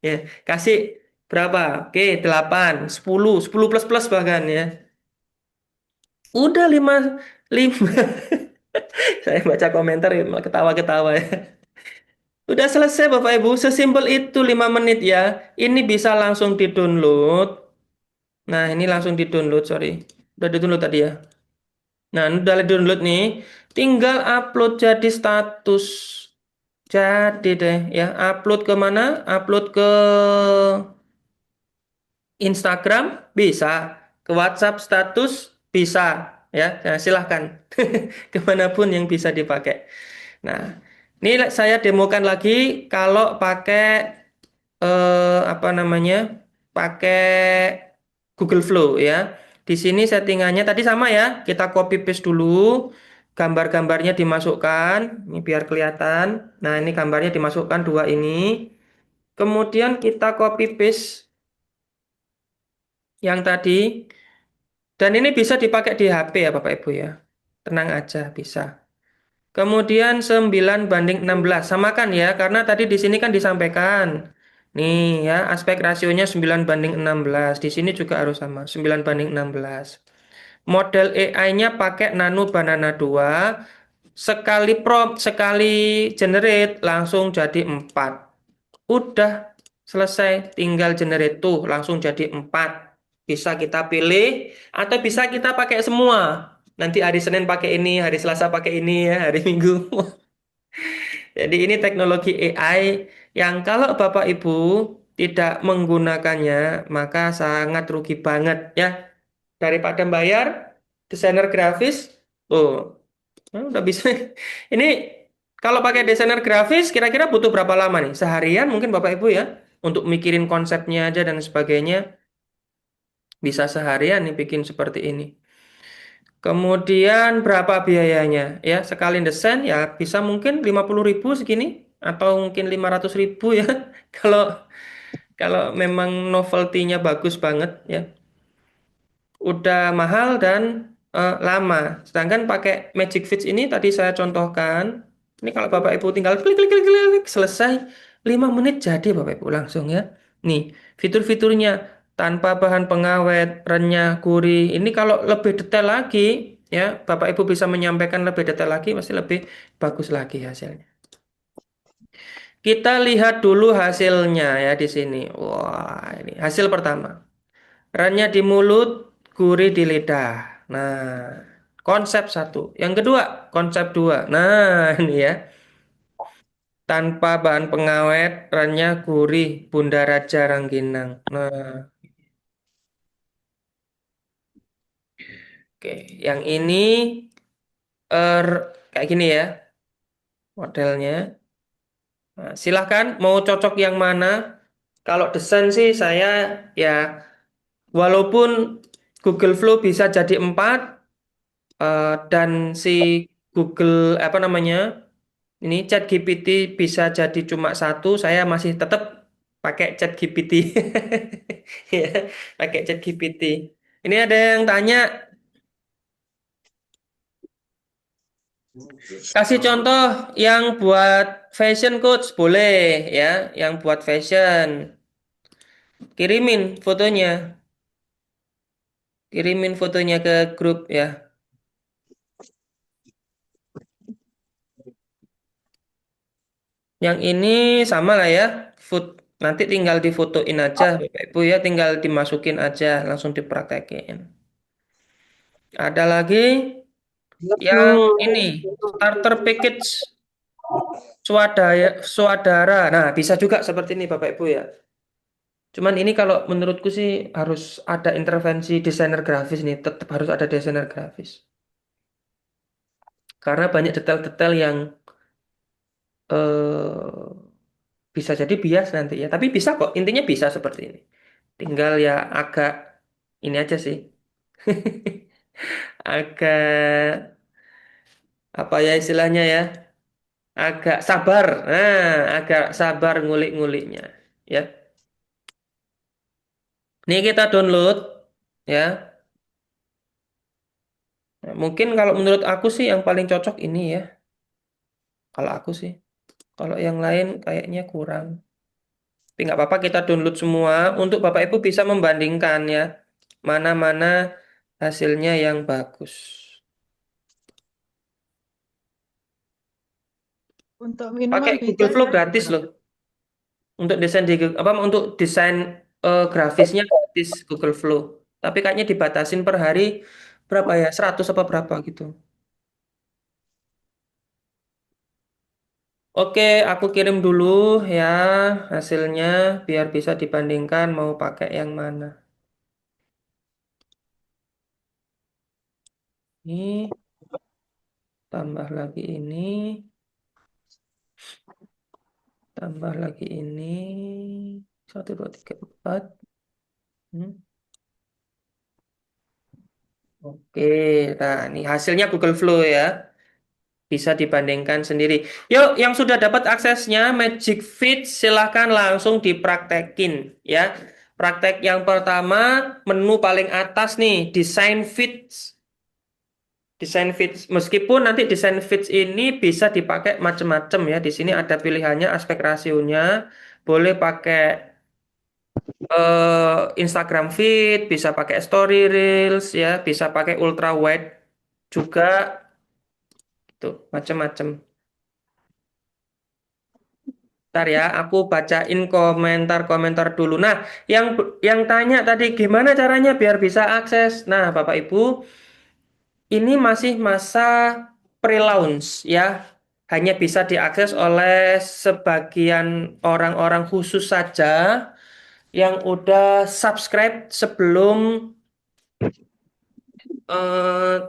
S1: Ya, kasih berapa? Oke, 8, 10, 10 plus plus bahkan ya. Udah 5. Saya baca komentar ya malah ketawa-ketawa ya. Udah selesai Bapak Ibu, sesimpel itu 5 menit ya. Ini bisa langsung di-download. Nah, ini langsung di-download, sorry. Udah di-download tadi ya. Nah, ini udah di-download nih. Tinggal upload jadi status. Jadi deh ya, upload ke mana? Upload ke Instagram bisa, ke WhatsApp status bisa ya. Nah, silahkan kemanapun yang bisa dipakai. Nah, ini saya demokan lagi kalau pakai apa namanya? Pakai Google Flow ya. Di sini settingannya tadi sama ya. Kita copy paste dulu. Gambar-gambarnya dimasukkan. Ini biar kelihatan. Nah, ini gambarnya dimasukkan dua ini. Kemudian kita copy paste yang tadi. Dan ini bisa dipakai di HP ya Bapak Ibu ya. Tenang aja bisa. Kemudian 9:16. Samakan ya, karena tadi di sini kan disampaikan. Nih ya, aspek rasionya 9:16. Di sini juga harus sama, 9:16. Model AI-nya pakai Nano Banana 2. Sekali prompt, sekali generate, langsung jadi 4. Udah selesai, tinggal generate tuh, langsung jadi 4. Bisa kita pilih, atau bisa kita pakai semua. Nanti hari Senin pakai ini, hari Selasa pakai ini ya, hari Minggu. Jadi ini teknologi AI yang kalau Bapak Ibu tidak menggunakannya, maka sangat rugi banget ya. Daripada bayar desainer grafis, oh, udah bisa. Ini kalau pakai desainer grafis, kira-kira butuh berapa lama nih? Seharian mungkin Bapak Ibu ya, untuk mikirin konsepnya aja dan sebagainya. Bisa seharian nih bikin seperti ini. Kemudian berapa biayanya? Ya, sekali desain ya bisa mungkin 50.000 segini atau mungkin 500.000 ya. Kalau kalau memang novelty-nya bagus banget ya. Udah mahal dan lama. Sedangkan pakai Magic Fix ini tadi saya contohkan. Ini kalau Bapak Ibu tinggal klik klik klik klik, klik, selesai 5 menit jadi Bapak Ibu langsung ya. Nih, fitur-fiturnya tanpa bahan pengawet, renyah, gurih. Ini kalau lebih detail lagi ya, Bapak Ibu bisa menyampaikan lebih detail lagi pasti lebih bagus lagi hasilnya. Kita lihat dulu hasilnya ya di sini. Wah, ini hasil pertama. Renyah di mulut, gurih di lidah. Nah, konsep satu. Yang kedua, konsep dua. Nah, ini ya. Tanpa bahan pengawet, renyah, gurih, Bunda Raja Rangginang. Nah, oke. Yang ini kayak gini ya modelnya. Nah, silahkan mau cocok yang mana. Kalau desain sih saya ya walaupun Google Flow bisa jadi 4 dan si Google apa namanya ini ChatGPT bisa jadi cuma satu, saya masih tetap pakai ChatGPT. Ya, pakai ChatGPT. Ini ada yang tanya, kasih contoh yang buat fashion coach boleh ya, yang buat fashion. Kirimin fotonya, kirimin fotonya ke grup ya. Yang ini sama lah ya, food nanti tinggal difotoin aja, Bapak Ibu ya, tinggal dimasukin aja, langsung dipraktekin. Ada lagi yang ini starter package swadara. Nah, bisa juga seperti ini Bapak Ibu ya. Cuman ini kalau menurutku sih harus ada intervensi desainer grafis nih, tetap harus ada desainer grafis. Karena banyak detail-detail yang eh, bisa jadi bias nanti ya. Tapi bisa kok, intinya bisa seperti ini. Tinggal ya agak ini aja sih. Agak apa ya istilahnya ya? Agak sabar. Nah, agak sabar ngulik-nguliknya ya. Ini kita download ya. Nah, mungkin kalau menurut aku sih yang paling cocok ini ya. Kalau aku sih. Kalau yang lain kayaknya kurang. Tapi nggak apa-apa kita download semua untuk Bapak Ibu bisa membandingkan ya. Mana-mana hasilnya yang bagus.
S4: Untuk
S1: Pakai
S4: minuman bisa
S1: Google Flow
S4: Pak
S1: gratis
S4: Igro.
S1: loh. Untuk desain di apa untuk desain grafisnya gratis Google Flow. Tapi kayaknya dibatasin per hari berapa ya? 100 apa berapa gitu. Oke, aku kirim dulu ya hasilnya biar bisa dibandingkan mau pakai yang mana. Ini tambah lagi ini, tambah lagi ini. Satu, dua, tiga, empat. Hmm. Oke, nah ini hasilnya Google Flow ya. Bisa dibandingkan sendiri. Yuk, yang sudah dapat aksesnya Magic Fit silahkan langsung dipraktekin ya. Praktek yang pertama, menu paling atas nih, Design Fits. Desain fits, meskipun nanti desain fits ini bisa dipakai macam-macam ya. Di sini ada pilihannya aspek rasionya, boleh pakai Instagram feed, bisa pakai story reels ya, bisa pakai ultra wide juga, tuh macam-macam. Ntar ya, aku bacain komentar-komentar dulu. Nah, yang tanya tadi gimana caranya biar bisa akses? Nah, Bapak Ibu, ini masih masa pre-launch ya. Hanya bisa diakses oleh sebagian orang-orang khusus saja yang udah subscribe sebelum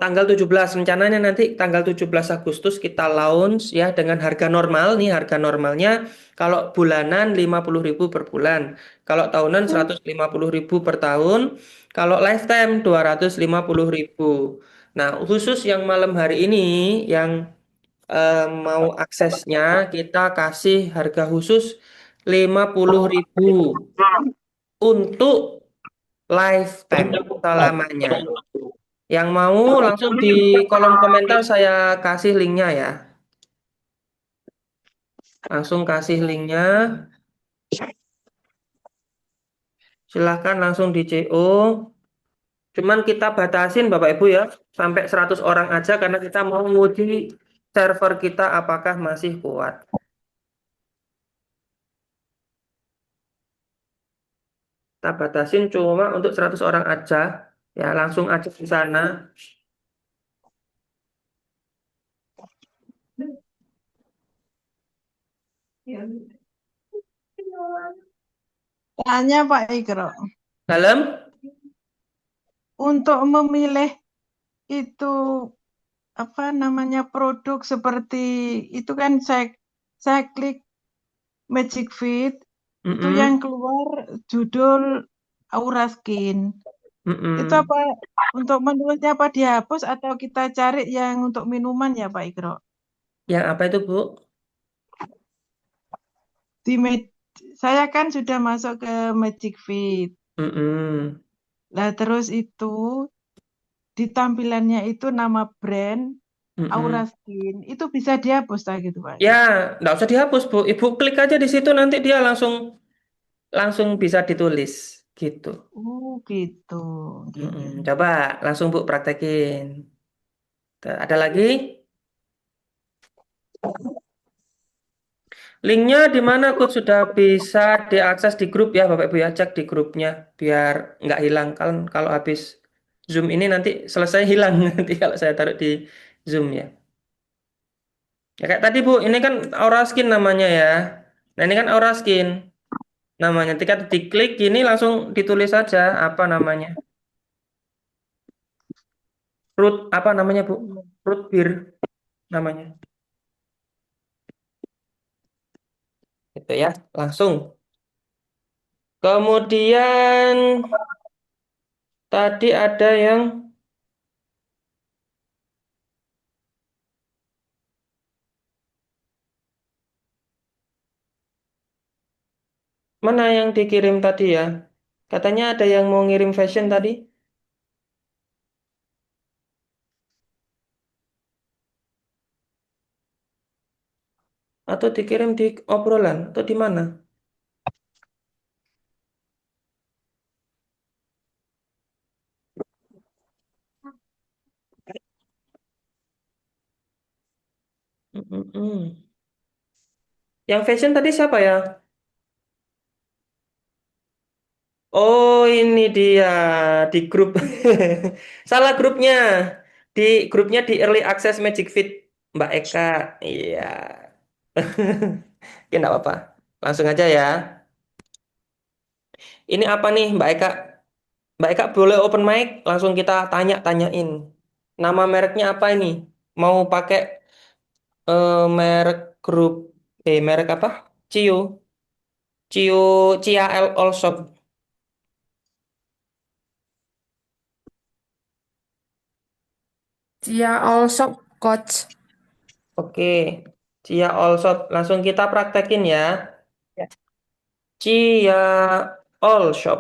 S1: tanggal 17. Rencananya nanti tanggal 17 Agustus kita launch ya dengan harga normal. Nih harga normalnya kalau bulanan 50.000 per bulan. Kalau tahunan 150.000 per tahun. Kalau lifetime 250.000. Nah, khusus yang malam hari ini yang mau aksesnya kita kasih harga khusus 50.000 untuk lifetime selamanya. Yang mau langsung di kolom komentar saya kasih linknya ya. Langsung kasih linknya. Silahkan langsung di CO. Cuman kita batasin Bapak Ibu ya. Sampai 100 orang aja karena kita mau nguji server kita apakah masih kuat. Kita batasin cuma untuk 100 orang aja. Ya langsung aja di sana.
S4: Tanya Pak Igro,
S1: Dalam?
S4: untuk memilih itu apa namanya produk seperti itu kan saya klik Magic Fit itu yang
S1: Mm-mm.
S4: keluar judul Aura Skin. Itu
S1: Mm-mm.
S4: apa untuk menulisnya apa dihapus atau kita cari yang untuk minuman ya Pak Igro?
S1: Yang apa itu Bu?
S4: Di saya kan sudah masuk ke Magic Fit.
S1: Mm-mm.
S4: Lah terus itu di tampilannya itu nama brand Aura
S1: Mm-mm.
S4: Skin itu bisa dihapus tak gitu Pak
S1: Ya,
S4: Igro?
S1: nggak usah dihapus, Bu. Ibu klik aja di situ nanti dia langsung langsung bisa ditulis gitu.
S4: Oh gitu.
S1: Mm-mm.
S4: Gini.
S1: Coba langsung Bu praktekin. Tuh, ada lagi? Linknya di mana Coach sudah bisa diakses di grup ya Bapak Ibu ya cek di grupnya biar nggak hilang kan kalau habis Zoom ini nanti selesai hilang nanti kalau saya taruh di Zoom ya. Ya kayak tadi Bu, ini kan Aura Skin namanya ya. Nah ini kan Aura Skin namanya. Ketika diklik gini langsung ditulis saja apa namanya. Root apa namanya Bu? Root beer namanya. Gitu ya, langsung. Kemudian tadi ada yang mana yang dikirim tadi ya? Katanya ada yang mau ngirim fashion tadi. Atau dikirim di obrolan atau di mana? Mm-mm. Yang fashion tadi siapa ya? Oh, ini dia di grup. Salah grupnya. Di grupnya di Early Access Magic Fit Mbak Eka. Iya. Oke, enggak apa-apa. Langsung aja ya. Ini apa nih Mbak Eka? Mbak Eka boleh open mic, langsung kita tanya-tanyain. Nama mereknya apa ini? Mau pakai merek grup merek apa? Cio. Cia All Shop.
S5: Cia All Shop Coach.
S1: Oke. Cia All Shop. Langsung kita praktekin ya.
S5: Ya.
S1: Cia All Shop.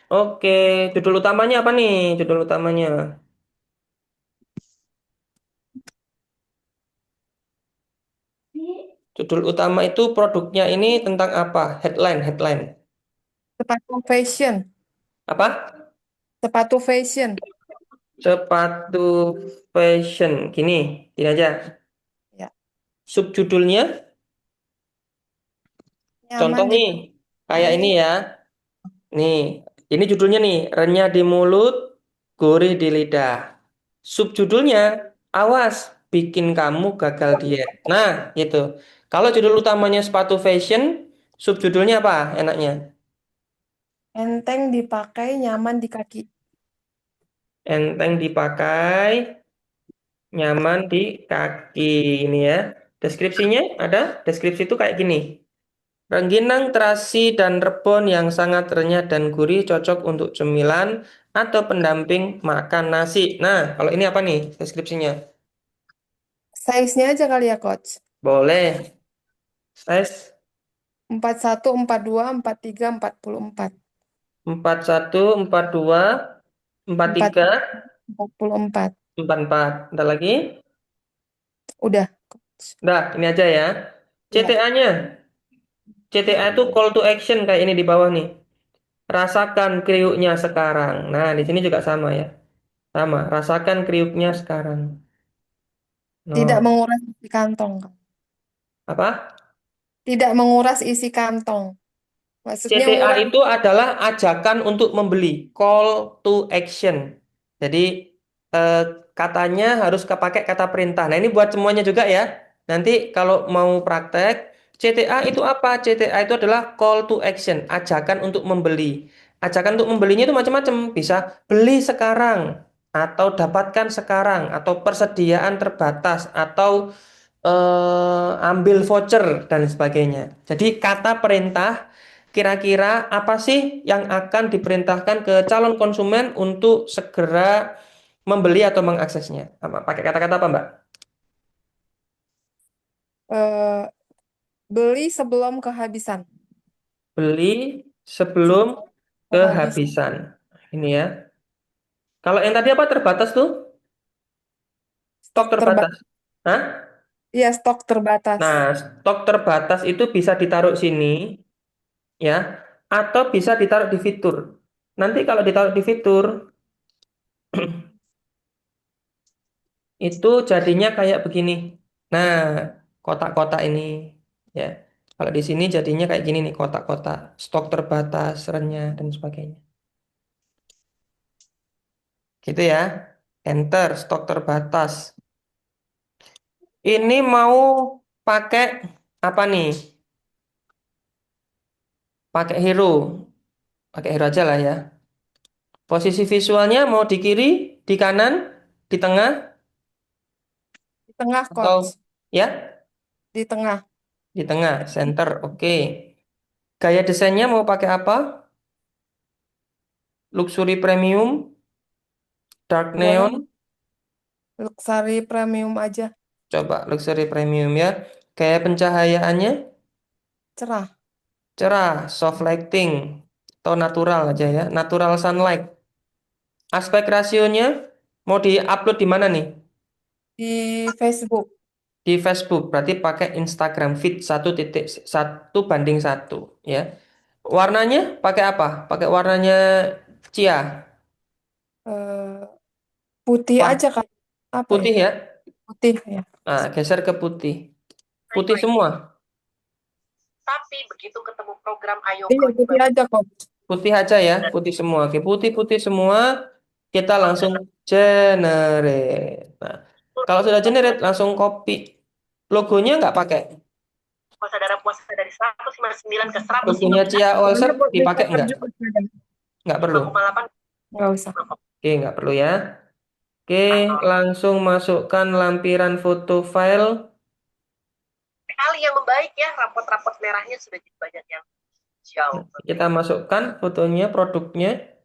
S1: Oke, judul utamanya apa nih? Judul utamanya. Judul utama itu produknya ini tentang apa? Headline.
S5: Sepatu fashion.
S1: Apa?
S5: Sepatu fashion.
S1: Sepatu fashion. Gini aja.
S5: Ya.
S1: Subjudulnya, contoh
S5: Nyaman
S1: nih, kayak ini
S5: dipakai.
S1: ya. Nih, ini judulnya nih, renyah di mulut, gurih di lidah. Subjudulnya, awas, bikin kamu gagal diet. Nah, gitu. Kalau judul utamanya sepatu fashion, subjudulnya apa enaknya?
S5: Enteng dipakai, nyaman di kaki.
S1: Enteng dipakai, nyaman di kaki. Ini ya. Deskripsinya ada? Deskripsi itu kayak gini. Rengginang, terasi, dan rebon yang sangat renyah dan gurih cocok untuk cemilan atau pendamping makan nasi. Nah, kalau ini apa nih deskripsinya?
S5: Size-nya aja kali ya, Coach.
S1: Boleh. Size
S5: 41, 42, 43, 44.
S1: 41, 42,
S5: 4,
S1: 43,
S5: 44.
S1: 44. Ada lagi?
S5: Udah.
S1: Udah, ini aja ya.
S5: Ya.
S1: CTA-nya. CTA itu call to action kayak ini di bawah nih. Rasakan kriuknya sekarang. Nah, di sini juga sama ya. Sama, rasakan kriuknya sekarang.
S5: Tidak
S1: No.
S5: menguras isi kantong, Kak.
S1: Apa?
S5: Tidak menguras isi kantong. Maksudnya
S1: CTA
S5: nguras.
S1: itu adalah ajakan untuk membeli, call to action. Jadi eh, katanya harus kepakai kata perintah. Nah ini buat semuanya juga ya. Nanti kalau mau praktek, CTA itu apa? CTA itu adalah call to action, ajakan untuk membeli. Ajakan untuk membelinya itu macam-macam. Bisa beli sekarang, atau dapatkan sekarang, atau persediaan terbatas, atau ambil voucher dan sebagainya. Jadi kata perintah kira-kira apa sih yang akan diperintahkan ke calon konsumen untuk segera membeli atau mengaksesnya? Apa? Pakai kata-kata apa, Mbak?
S5: eh, Beli sebelum kehabisan.
S1: Beli sebelum
S5: Kehabisan.
S1: kehabisan. Ini ya. Kalau yang tadi apa terbatas tuh? Stok
S5: Stok
S1: terbatas.
S5: terbatas.
S1: Hah?
S5: Iya, stok terbatas.
S1: Nah, stok terbatas itu bisa ditaruh sini ya, atau bisa ditaruh di fitur. Nanti kalau ditaruh di fitur itu jadinya kayak begini. Nah, kotak-kotak ini ya. Kalau di sini jadinya kayak gini nih, kotak-kotak, stok terbatas, renyah dan sebagainya. Gitu ya. Enter stok terbatas. Ini mau pakai apa nih? Pakai hero. Pakai hero aja lah ya. Posisi visualnya mau di kiri, di kanan, di tengah,
S5: Di tengah,
S1: atau
S5: Coach.
S1: ya,
S5: Di tengah.
S1: di tengah, center. Oke. Gaya desainnya mau pakai apa? Luxury premium, dark
S5: Boleh
S1: neon.
S5: luxury premium aja.
S1: Coba luxury premium ya. Gaya pencahayaannya
S5: Cerah.
S1: cerah, soft lighting, atau natural aja ya. Natural sunlight. Aspek rasionya mau di-upload di mana nih?
S5: Di Facebook.
S1: Di Facebook. Berarti pakai Instagram feed 1:1 banding 1 ya. Warnanya pakai apa? Pakai warnanya Cia.
S5: Eh, putih
S1: Wah,
S5: aja kan. Apa ya?
S1: putih ya.
S5: Putih ya.
S1: Nah, geser ke putih. Putih semua.
S6: Tapi begitu ketemu program Ayo
S5: Iya, putih aja, Coach.
S1: Putih aja ya, putih semua. Oke, putih-putih semua. Kita langsung generate. Nah, kalau sudah generate, langsung copy. Logonya nggak pakai.
S6: puasa dari 159 ke 100
S1: Logonya Cia All
S5: Pokoknya
S1: Shop
S5: buat
S1: dipakai
S5: WhatsApp
S1: nggak?
S5: juga ada.
S1: Nggak perlu.
S6: 5,8
S5: Nggak usah.
S1: Oke, nggak perlu ya. Oke, langsung masukkan lampiran foto file.
S6: kali yang membaik ya, rapot-rapot merahnya sudah jadi banyak yang jauh.
S1: Kita masukkan fotonya, produknya.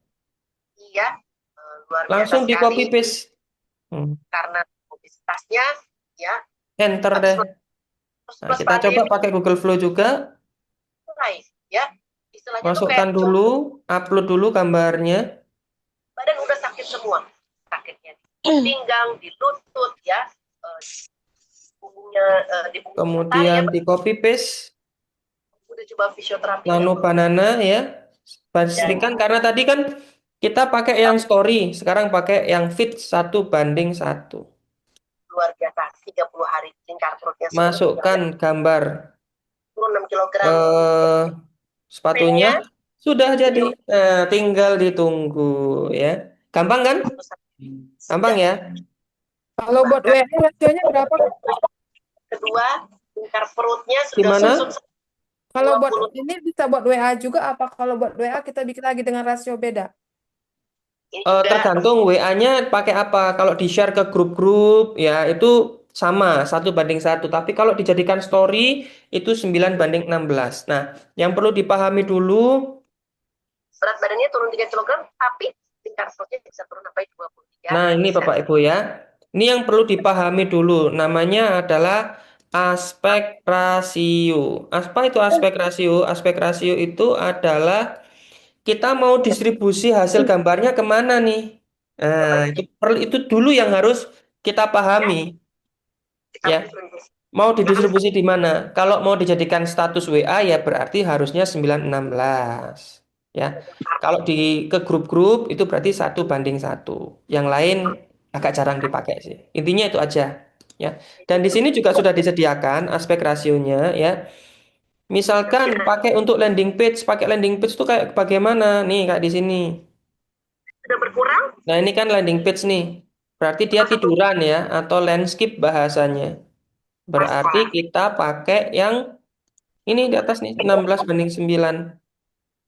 S6: Iya, luar biasa
S1: Langsung di copy
S6: sekali
S1: paste.
S6: karena publisitasnya ya
S1: Enter
S6: habis
S1: deh. Nah, kita coba pakai Google Flow juga.
S6: mulai ya. Istilahnya tuh
S1: Masukkan
S6: kayak
S1: dulu, upload dulu gambarnya.
S6: badan udah sakit semua. Sakitnya di pinggang, di lutut ya. Punggungnya di punggung
S1: Kemudian
S6: ya.
S1: di copy paste.
S6: Udah coba fisioterapi.
S1: Nano banana ya. Pastikan karena tadi kan kita pakai yang story, sekarang pakai yang feed 1:1.
S6: Luar biasa, 30 hari lingkar perutnya
S1: Masukkan gambar
S6: 6 kilogram.
S1: sepatunya sudah jadi. Nah, tinggal ditunggu ya. Gampang kan? Gampang ya.
S5: Kalau buat WA rasionya berapa?
S6: Kedua, lingkar perutnya sudah
S1: Gimana?
S5: Kalau buat
S6: 20.
S5: ini bisa buat WA juga apa kalau buat WA kita bikin lagi dengan rasio beda?
S6: Ini juga
S1: Tergantung WA-nya pakai apa. Kalau di-share ke grup-grup ya itu sama 1:1. Tapi kalau dijadikan story itu 9:16. Nah, yang perlu dipahami dulu.
S6: berat badannya turun 3 kilogram, tapi lingkar perutnya bisa turun sampai 23.
S1: Nah, ini Bapak Ibu ya. Ini yang perlu dipahami dulu. Namanya adalah aspek rasio. Apa itu aspek rasio? Aspek rasio itu adalah kita mau distribusi hasil gambarnya kemana nih? Nah, itu dulu yang harus kita pahami. Ya, mau didistribusi di mana? Kalau mau dijadikan status WA ya berarti harusnya 9:16. Ya, kalau ke grup-grup itu berarti 1:1. Yang lain agak jarang dipakai sih. Intinya itu aja. Ya, dan di sini juga sudah disediakan aspek rasionya ya. Misalkan pakai landing page itu kayak bagaimana? Nih, kayak di sini.
S6: Sudah berkurang.
S1: Nah, ini kan landing page nih. Berarti dia tiduran ya, atau landscape bahasanya. Berarti kita pakai yang ini di atas nih, 16:9.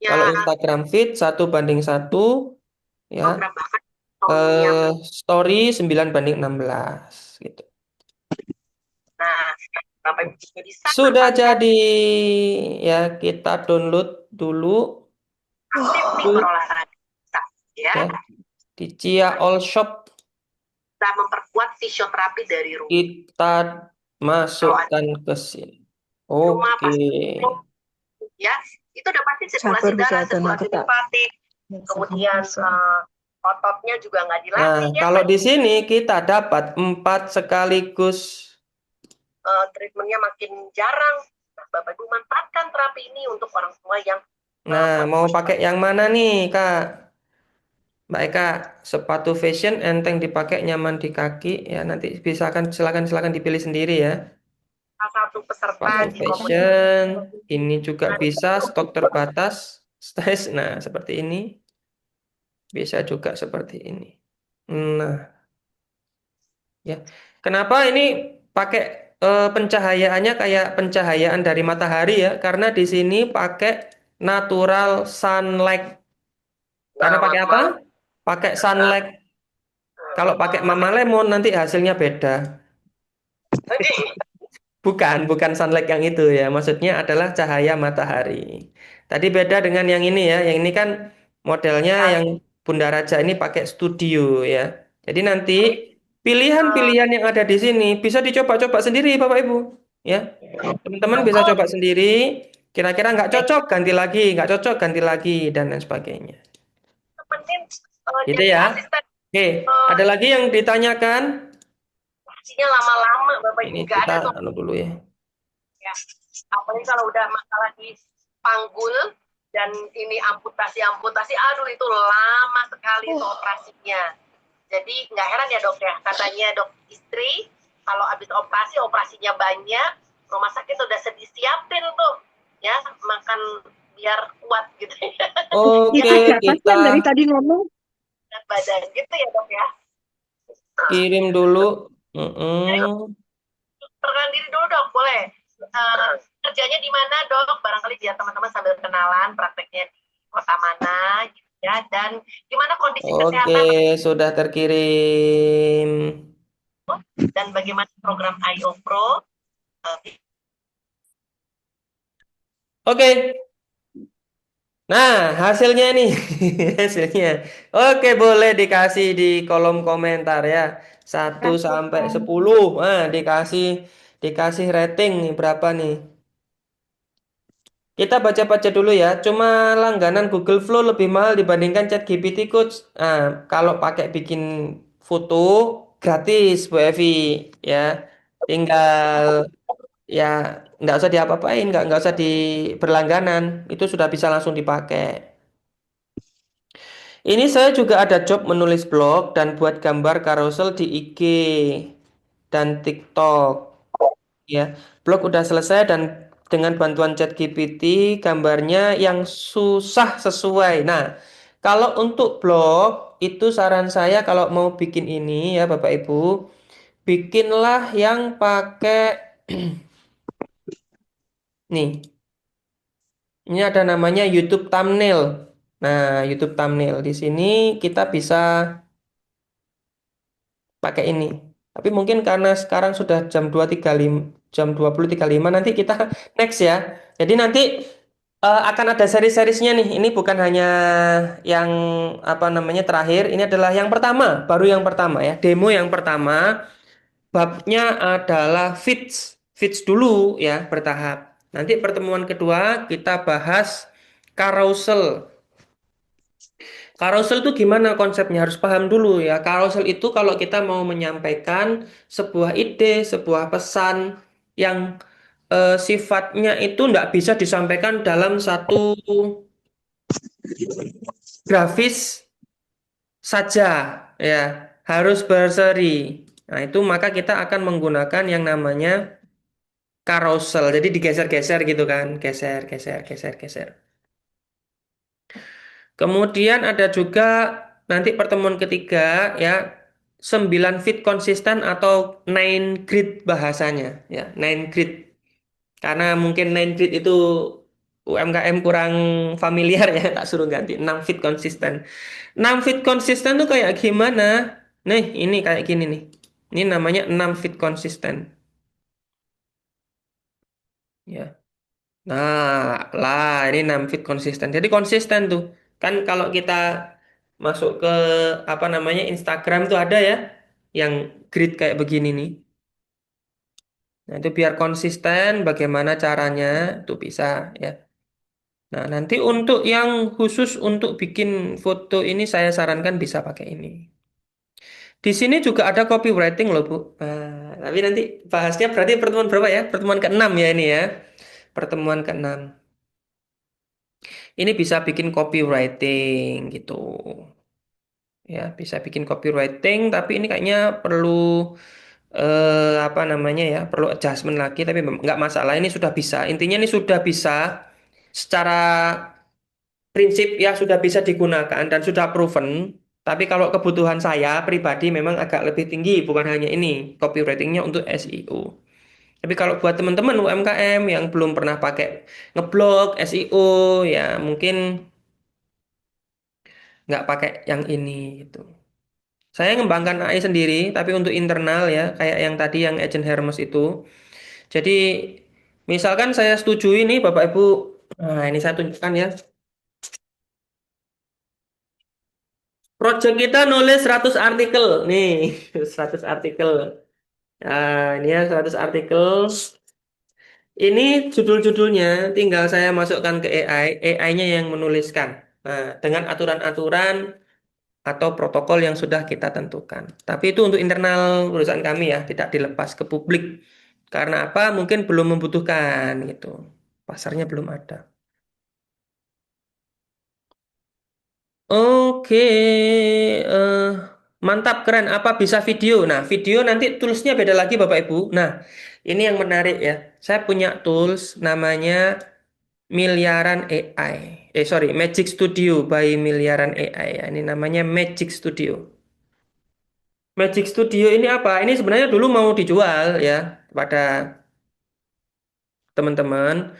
S6: Ya,
S1: Kalau Instagram feed 1:1, ya.
S6: program bahkan story-nya.
S1: Story 9:16 gitu.
S6: Nah, Bapak Ibu juga bisa
S1: Sudah
S6: manfaatkan
S1: jadi ya, kita download dulu
S6: aktif nih berolahraga. Ya,
S1: ya di Cia All Shop.
S6: kita memperkuat fisioterapi dari rumah.
S1: Kita masukkan ke sini. Oke.
S6: Ya, itu udah pasti sirkulasi darah, sirkulasi limpatik, kemudian ototnya juga nggak
S1: Nah,
S6: dilatih ya.
S1: kalau di sini kita dapat 4 sekaligus.
S6: Treatmentnya makin jarang. Nah, Bapak Ibu manfaatkan terapi ini untuk orang tua yang
S1: Nah, mau pakai yang mana nih, Kak? Mbak Eka, sepatu fashion enteng dipakai, nyaman di kaki ya. Nanti silakan dipilih sendiri ya.
S6: salah satu peserta
S1: Sepatu
S6: di komunitas.
S1: fashion ini juga bisa stok terbatas. Nah, seperti ini. Bisa juga seperti ini. Nah, ya. Kenapa ini pakai pencahayaannya kayak pencahayaan dari matahari ya, karena di sini pakai natural sunlight. Karena pakai apa? Pakai sunlight. Kalau pakai Mama Lemon nanti hasilnya beda. Bukan sunlight yang itu ya. Maksudnya adalah cahaya matahari. Tadi beda dengan yang ini ya. Yang ini kan modelnya yang Bunda Raja ini pakai studio ya. Jadi nanti pilihan-pilihan yang ada di sini bisa dicoba-coba sendiri Bapak Ibu. Ya, teman-teman bisa coba sendiri. Kira-kira nggak cocok ganti lagi, nggak cocok ganti lagi dan lain sebagainya.
S6: Penting
S1: Gitu
S6: jadi
S1: ya.
S6: asisten
S1: Oke, ada lagi yang ditanyakan?
S6: pastinya lama-lama Bapak Ibu
S1: Ini
S6: nggak ada
S1: kita
S6: tuh
S1: anu dulu ya.
S6: ya. Apalagi kalau udah masalah di panggul dan ini amputasi, aduh itu lama sekali itu operasinya. Jadi nggak heran ya dok ya, katanya dok istri kalau habis operasi operasinya banyak, rumah sakit udah disiapin tuh ya makan biar kuat gitu ya,
S1: Oke,
S4: Itu siapa sih
S1: kita
S4: yang dari tadi ngomong?
S6: berat badan gitu ya dok ya.
S1: kirim dulu.
S6: Jadi perkenalkan diri dulu dok, boleh. Kerjanya di mana dok? Barangkali biar teman-teman sambil kenalan prakteknya di kota mana, gitu ya. Dan gimana kondisi
S1: Oke,
S6: kesehatan
S1: sudah terkirim.
S6: dan bagaimana program IO Pro?
S1: Oke, nah hasilnya nih, hasilnya. Oke, boleh dikasih di kolom komentar ya. 1 sampai 10. Nah, dikasih rating nih berapa nih? Kita baca-baca dulu ya. Cuma langganan Google Flow lebih mahal dibandingkan ChatGPT Coach. Nah, kalau pakai bikin foto gratis Bu Evi ya. Tinggal ya nggak usah diapa-apain, nggak usah berlangganan. Itu sudah bisa langsung dipakai. Ini saya juga ada job menulis blog dan buat gambar carousel di IG dan TikTok. Ya, blog udah selesai dan dengan bantuan ChatGPT gambarnya yang susah sesuai. Nah, kalau untuk blog itu saran saya kalau mau bikin ini ya Bapak Ibu, bikinlah yang pakai nih. Ini ada namanya YouTube thumbnail. Nah, YouTube thumbnail di sini kita bisa pakai ini. Tapi mungkin karena sekarang sudah jam 20.35 nanti kita next ya. Jadi nanti akan ada seri-serisnya nih. Ini bukan hanya yang apa namanya terakhir, ini adalah yang pertama, baru yang pertama ya. Demo yang pertama, babnya adalah feeds. Feeds dulu ya, bertahap. Nanti pertemuan kedua kita bahas carousel. Carousel itu gimana konsepnya? Harus paham dulu ya. Carousel itu kalau kita mau menyampaikan sebuah ide, sebuah pesan yang sifatnya itu tidak bisa disampaikan dalam satu grafis saja, ya. Harus berseri. Nah, itu maka kita akan menggunakan yang namanya carousel. Jadi digeser-geser gitu kan. Geser, geser, geser, geser. Kemudian ada juga nanti pertemuan ketiga ya 9 feet konsisten atau 9 grid bahasanya ya 9 grid karena mungkin 9 grid itu UMKM kurang familiar ya tak suruh ganti 6 feet konsisten 6 feet konsisten tuh kayak gimana nih ini kayak gini nih ini namanya 6 feet konsisten ya. Nah, lah ini 6 feet konsisten. Jadi konsisten tuh. Kan kalau kita masuk ke apa namanya Instagram tuh ada ya yang grid kayak begini nih. Nah, itu biar konsisten bagaimana caranya itu bisa ya. Nah, nanti untuk yang khusus untuk bikin foto ini saya sarankan bisa pakai ini. Di sini juga ada copywriting loh, Bu. Nah, tapi nanti bahasnya berarti pertemuan berapa ya? Pertemuan ke-6 ya ini ya. Pertemuan ke-6. Ini bisa bikin copywriting gitu. Ya, bisa bikin copywriting, tapi ini kayaknya perlu apa namanya ya, perlu adjustment lagi, tapi nggak masalah. Ini sudah bisa. Intinya ini sudah bisa secara prinsip ya sudah bisa digunakan dan sudah proven. Tapi kalau kebutuhan saya pribadi memang agak lebih tinggi, bukan hanya ini copywritingnya untuk SEO. Tapi kalau buat teman-teman UMKM yang belum pernah pakai ngeblog, SEO, ya mungkin nggak pakai yang ini gitu. Saya ngembangkan AI sendiri, tapi untuk internal ya, kayak yang tadi yang Agent Hermes itu. Jadi misalkan saya setuju ini Bapak Ibu, nah ini saya tunjukkan ya. Project kita nulis 100 artikel, nih 100 artikel. Nah, ini ya 100 artikel. Ini judul-judulnya tinggal saya masukkan ke AI, AI-nya yang menuliskan. Nah, dengan aturan-aturan atau protokol yang sudah kita tentukan. Tapi itu untuk internal perusahaan kami ya, tidak dilepas ke publik. Karena apa? Mungkin belum membutuhkan gitu. Pasarnya belum ada. Oke, eh, mantap, keren. Apa bisa video? Nah, video nanti toolsnya beda lagi Bapak Ibu. Nah, ini yang menarik ya. Saya punya tools namanya Miliaran AI. Sorry, Magic Studio by Miliaran AI. Ya. Ini namanya Magic Studio. Magic Studio ini apa? Ini sebenarnya dulu mau dijual ya kepada teman-teman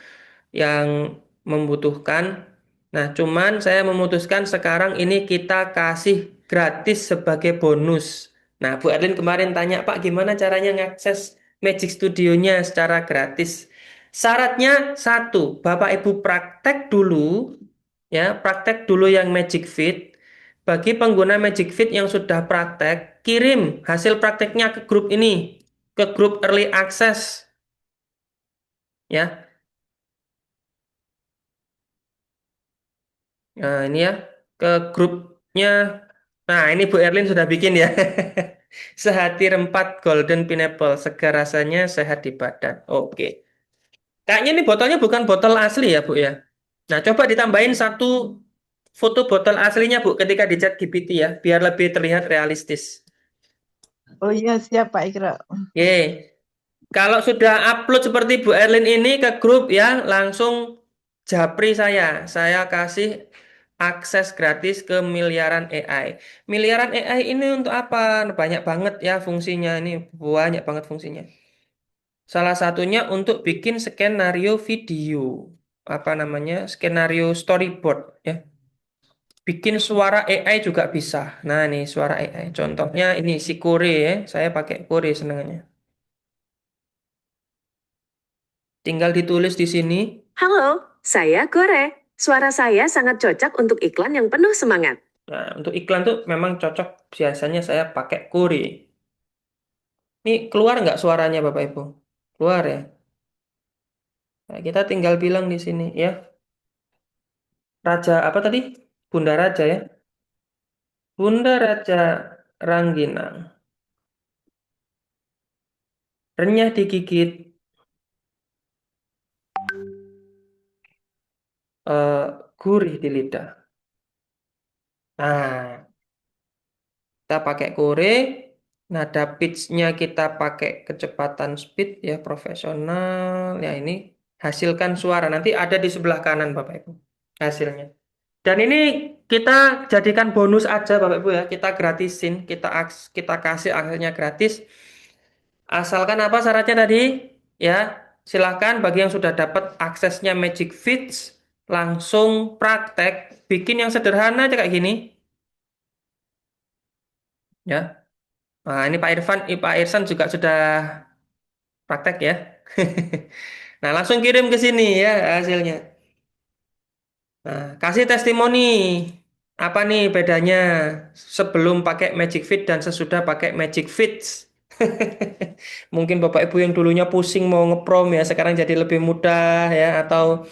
S1: yang membutuhkan. Nah, cuman saya memutuskan sekarang ini kita kasih gratis sebagai bonus. Nah, Bu Erlin kemarin tanya, Pak, gimana caranya ngakses Magic Studio-nya secara gratis? Syaratnya satu, Bapak Ibu praktek dulu, ya, praktek dulu yang Magic Fit. Bagi pengguna Magic Fit yang sudah praktek, kirim hasil prakteknya ke grup ini, ke grup Early Access, ya. Nah, ini ya ke grupnya. Nah, ini Bu Erlin sudah bikin ya. Sehati rempat Golden Pineapple, segar rasanya sehat di badan. Oke. Kayaknya ini botolnya bukan botol asli ya, Bu ya. Nah, coba ditambahin satu foto botol aslinya, Bu, ketika di chat GPT ya, biar lebih terlihat realistis.
S4: Oh iya, siap Pak Ikra.
S1: Oke. Kalau sudah upload seperti Bu Erlin ini ke grup ya, langsung japri saya. Saya kasih akses gratis ke Miliaran AI. Miliaran AI ini untuk apa? Banyak banget ya fungsinya ini, banyak banget fungsinya. Salah satunya untuk bikin skenario video. Apa namanya? Skenario storyboard ya. Bikin suara AI juga bisa. Nah, ini suara AI. Contohnya ini si Kore ya. Saya pakai Kore senengannya. Tinggal ditulis di sini.
S7: Halo, saya Kore. Suara saya sangat cocok untuk iklan yang penuh semangat.
S1: Nah, untuk iklan tuh memang cocok. Biasanya saya pakai Kore. Ini keluar nggak suaranya Bapak Ibu? Keluar ya. Nah, kita tinggal bilang di sini ya. Raja apa tadi? Bunda Raja ya. Bunda Raja Rangginang. Renyah digigit, eh, gurih di lidah. Nah, kita pakai kore. Nada pitch-nya kita pakai kecepatan speed ya profesional. Ya ini hasilkan suara. Nanti ada di sebelah kanan Bapak Ibu hasilnya. Dan ini kita jadikan bonus aja Bapak Ibu ya. Kita gratisin, kita kasih aksesnya gratis. Asalkan apa syaratnya tadi? Ya, silakan bagi yang sudah dapat aksesnya Magic Fits langsung praktek bikin yang sederhana aja kayak gini. Ya. Nah, ini Pak Irsan juga sudah praktek ya. Nah, langsung kirim ke sini ya hasilnya. Nah, kasih testimoni. Apa nih bedanya sebelum pakai Magic Fit dan sesudah pakai Magic Fits? Mungkin Bapak Ibu yang dulunya pusing mau ngeprom ya, sekarang jadi lebih mudah ya, atau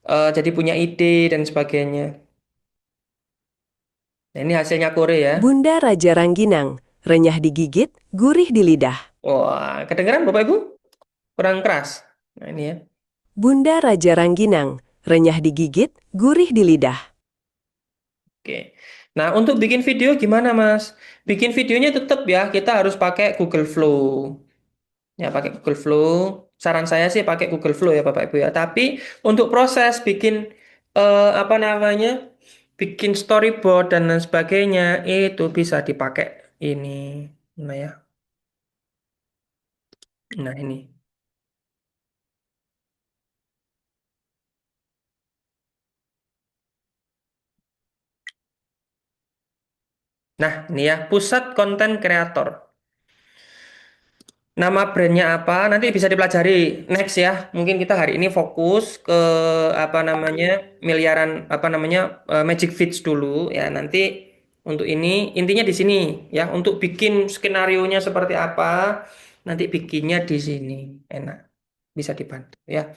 S1: jadi punya ide dan sebagainya. Nah, ini hasilnya Kore ya.
S8: Bunda Raja Rangginang, renyah digigit, gurih di lidah.
S1: Wah, kedengeran Bapak Ibu? Kurang keras. Nah, ini ya.
S8: Bunda Raja Rangginang, renyah digigit, gurih di lidah.
S1: Oke. Nah, untuk bikin video gimana, Mas? Bikin videonya tetap ya, kita harus pakai Google Flow. Ya, pakai Google Flow. Saran saya sih pakai Google Flow ya, Bapak Ibu ya. Tapi untuk proses bikin apa namanya? Bikin storyboard dan lain sebagainya itu bisa dipakai ini. Nah ya. Nah, ini. Nah, ini ya, pusat konten kreator. Nama brandnya apa? Nanti bisa dipelajari next ya. Mungkin kita hari ini fokus ke apa namanya miliaran apa namanya Magic Feeds dulu ya. Nanti untuk ini intinya di sini ya. Untuk bikin skenario-nya seperti apa, nanti bikinnya di sini. Enak, bisa dibantu ya.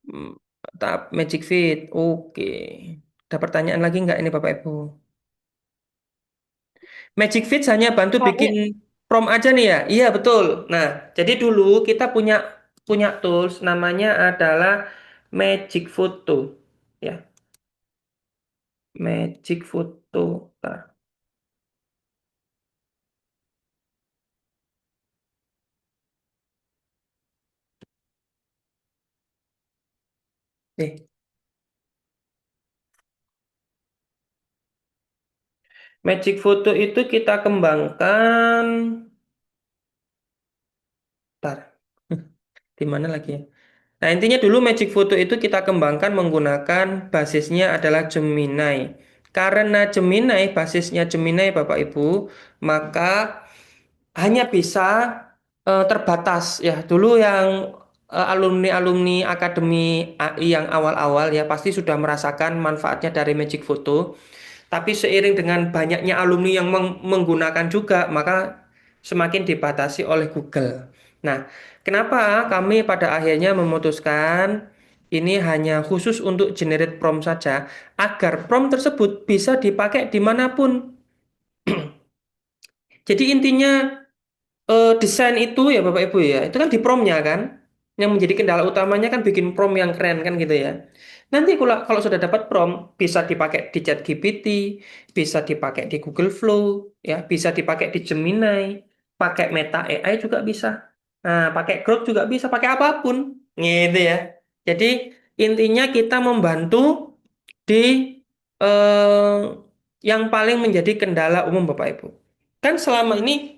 S1: Hmm, Tahap Magic Feed. Oke. Ada pertanyaan lagi nggak ini Bapak Ibu? Magic Feeds hanya bantu bikin prompt aja nih ya. Iya betul. Nah, jadi dulu kita punya punya tools namanya adalah Magic Photo. Ya, Magic Photo. Bentar. Eh, Magic Photo itu kita kembangkan. Bentar. Di mana lagi ya? Nah, intinya dulu Magic Photo itu kita kembangkan menggunakan basisnya adalah Gemini. Karena Gemini, basisnya Gemini Bapak Ibu, maka hanya bisa terbatas ya. Dulu yang alumni-alumni Akademi AI yang awal-awal ya pasti sudah merasakan manfaatnya dari Magic Photo. Tapi seiring dengan banyaknya alumni yang menggunakan juga, maka semakin dibatasi oleh Google. Nah, kenapa kami pada akhirnya memutuskan ini hanya khusus untuk generate prompt saja, agar prompt tersebut bisa dipakai dimanapun. Jadi intinya desain itu ya Bapak Ibu ya, itu kan di promnya kan. Yang menjadi kendala utamanya kan bikin prompt yang keren kan gitu ya. Nanti kalau sudah dapat prompt, bisa dipakai di ChatGPT, bisa dipakai di Google Flow, ya, bisa dipakai di Gemini, pakai Meta AI juga bisa. Nah, pakai Grok juga bisa, pakai apapun. Gitu ya. Jadi intinya kita membantu di eh, yang paling menjadi kendala umum Bapak Ibu. Kan selama ini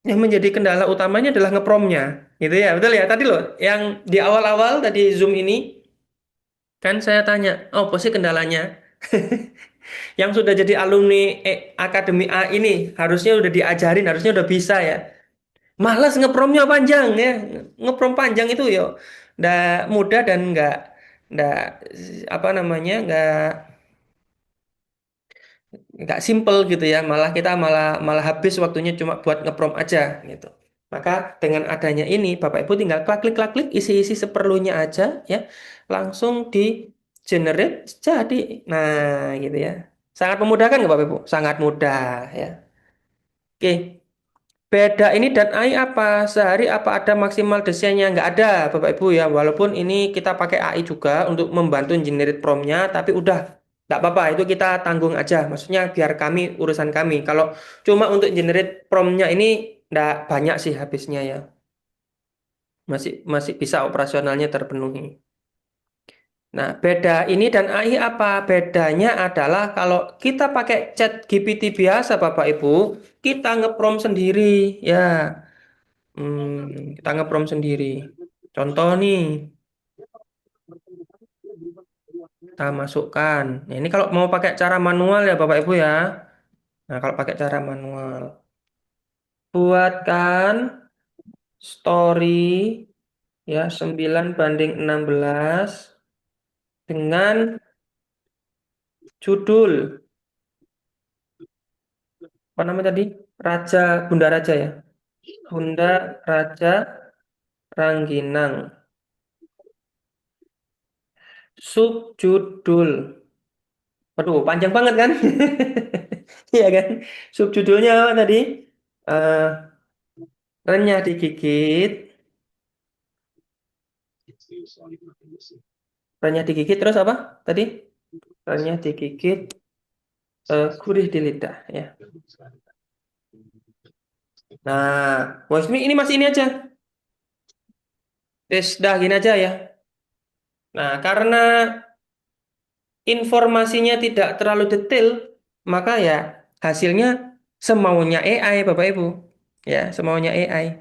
S1: yang menjadi kendala utamanya adalah ngepromnya, gitu ya, betul ya. Tadi loh, yang di awal-awal tadi Zoom ini kan saya tanya, oh apa sih kendalanya? Yang sudah jadi alumni Akademi A ini harusnya udah diajarin, harusnya udah bisa ya. Malas ngepromnya panjang ya, ngeprom panjang itu ya, nggak mudah dan nggak apa namanya nggak simple gitu ya, malah kita malah malah habis waktunya cuma buat ngeprom aja gitu. Maka dengan adanya ini Bapak Ibu tinggal klik isi-isi seperlunya aja ya, langsung di generate jadi. Nah gitu ya, sangat memudahkan nggak Bapak Ibu, sangat mudah ya. Oke, beda ini dan AI apa? Sehari apa ada maksimal desainnya? Nggak ada, Bapak Ibu ya. Walaupun ini kita pakai AI juga untuk membantu generate prompt-nya, tapi udah nggak apa-apa. Itu kita tanggung aja. Maksudnya biar kami urusan kami. Kalau cuma untuk generate prompt-nya ini nggak banyak sih habisnya ya. Masih masih bisa operasionalnya terpenuhi. Nah, beda ini dan AI apa? Bedanya adalah kalau kita pakai chat GPT biasa, Bapak Ibu, kita ngeprompt sendiri ya. Kita nge-prompt sendiri. Contoh nih, kita masukkan. Nah, ini kalau mau pakai cara manual ya Bapak Ibu ya. Nah, kalau pakai cara manual, buatkan story ya 9:16 dengan judul apa namanya tadi? Raja Bunda Raja ya. Bunda Raja Rangginang. Subjudul. Waduh, panjang banget kan? Iya kan? Subjudulnya apa tadi? Eh, renyah digigit, renyah digigit terus apa tadi? Renyah digigit, gurih di lidah ya. Nah, Bos ini masih ini aja. Dah gini aja ya. Nah, karena informasinya tidak terlalu detail, maka ya hasilnya semaunya AI, Bapak Ibu. Ya, semaunya AI.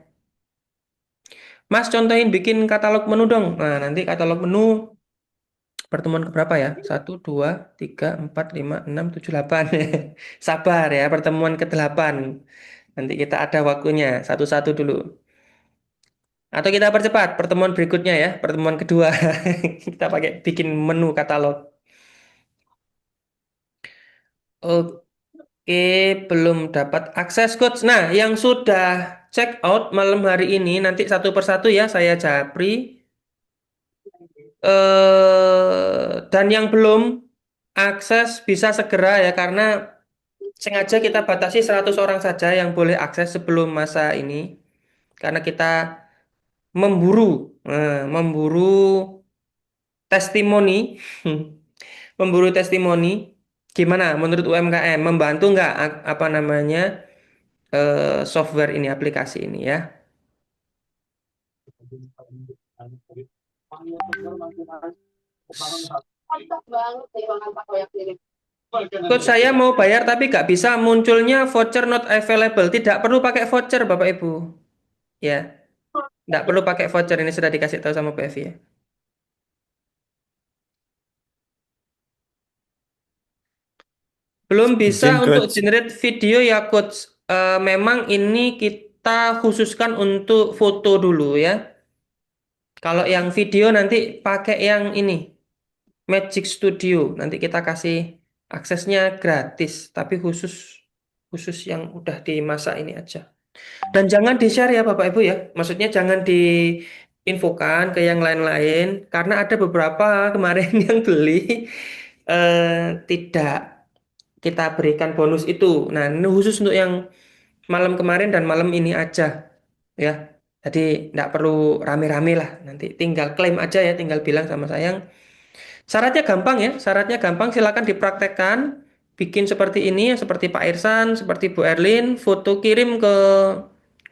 S1: Mas contohin bikin katalog menu dong. Nah, nanti katalog menu Pertemuan keberapa ya? 1, 2, 3, 4, 5, 6, 7, 8. Sabar ya, pertemuan ke-8. Nanti kita ada waktunya, satu-satu dulu. Atau kita percepat pertemuan berikutnya ya, pertemuan kedua. Kita pakai bikin menu katalog. Oke, belum dapat akses coach. Nah, yang sudah check out malam hari ini, nanti satu persatu ya, saya japri. Dan yang belum akses bisa segera ya, karena sengaja kita batasi 100 orang saja yang boleh akses sebelum masa ini. Karena kita memburu testimoni, memburu testimoni. Gimana menurut UMKM? Membantu nggak apa namanya software ini, aplikasi ini ya? Coach saya mau bayar tapi nggak bisa, munculnya voucher not available. Tidak perlu pakai voucher Bapak Ibu. Ya, nggak perlu pakai voucher, ini sudah dikasih tahu sama PV ya. Belum bisa
S9: Izin
S1: untuk
S9: coach.
S1: generate video ya Coach. Memang ini kita khususkan untuk foto dulu ya. Kalau yang video nanti pakai yang ini, Magic Studio. Nanti kita kasih aksesnya gratis, tapi khusus khusus yang udah dimasak ini aja. Dan jangan di-share ya Bapak Ibu ya. Maksudnya jangan diinfokan ke yang lain-lain karena ada beberapa kemarin yang beli tidak kita berikan bonus itu. Nah, ini khusus untuk yang malam kemarin dan malam ini aja ya. Jadi tidak perlu rame-rame lah. Nanti tinggal klaim aja ya, tinggal bilang sama saya. Syaratnya gampang ya, syaratnya gampang, silakan dipraktekkan. Bikin seperti ini ya, seperti Pak Irsan, seperti Bu Erlin, foto kirim ke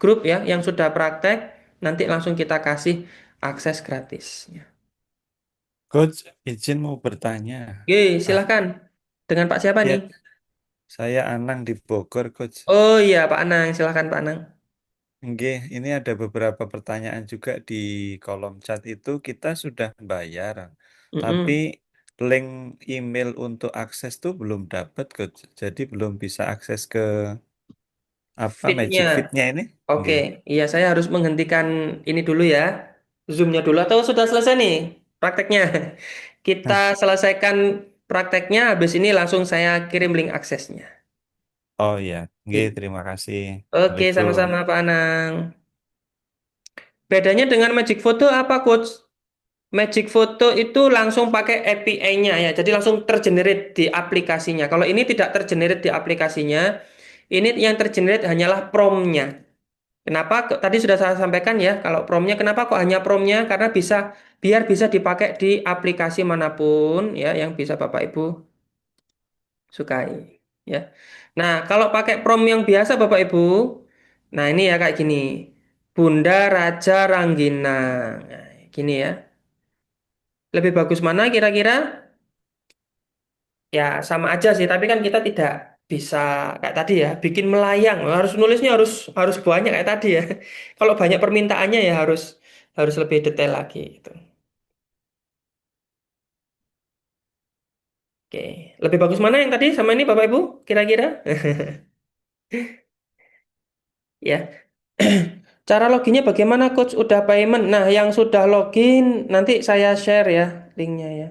S1: grup ya yang sudah praktek, nanti langsung kita kasih akses gratis.
S9: Coach, izin mau bertanya.
S1: Oke, silakan. Dengan Pak siapa
S9: Ya,
S1: nih?
S9: saya Anang di Bogor, Coach.
S1: Oh iya, Pak Anang, silakan Pak Anang.
S9: Nggih, ini ada beberapa pertanyaan juga di kolom chat itu kita sudah bayar, tapi
S1: Mm-mm.
S9: link email untuk akses tuh belum dapat, Coach. Jadi belum bisa akses ke apa Magic
S1: Fitnya.
S9: Fit-nya ini.
S1: Oke,
S9: Nggih.
S1: iya saya harus menghentikan ini dulu ya. Zoom-nya dulu atau sudah selesai nih prakteknya? Kita selesaikan prakteknya, habis ini langsung saya kirim link aksesnya.
S9: Oh iya, nggih,
S1: Oke,
S9: terima kasih.
S1: Oke,
S9: Assalamualaikum.
S1: sama-sama Pak Anang. Bedanya dengan Magic Photo apa, Coach? Magic Photo itu langsung pakai API-nya ya, jadi langsung tergenerate di aplikasinya. Kalau ini tidak tergenerate di aplikasinya, ini yang tergenerate hanyalah prompt-nya. Kenapa? Tadi sudah saya sampaikan ya, kalau prompt-nya, kenapa kok hanya prompt-nya? Karena biar bisa dipakai di aplikasi manapun ya, yang bisa Bapak Ibu sukai ya. Nah, kalau pakai prompt yang biasa Bapak Ibu, nah ini ya kayak gini. Bunda Raja Ranggina. Nah, gini ya. Lebih bagus mana kira-kira? Ya sama aja sih, tapi kan kita tidak bisa kayak tadi ya, bikin melayang. Harus nulisnya harus harus banyak kayak tadi ya. Kalau banyak permintaannya ya harus harus lebih detail lagi gitu. Oke, lebih bagus mana yang tadi sama ini Bapak Ibu? Kira-kira? Ya. Cara loginnya bagaimana Coach? Udah payment. Nah, yang sudah login nanti saya share ya linknya ya.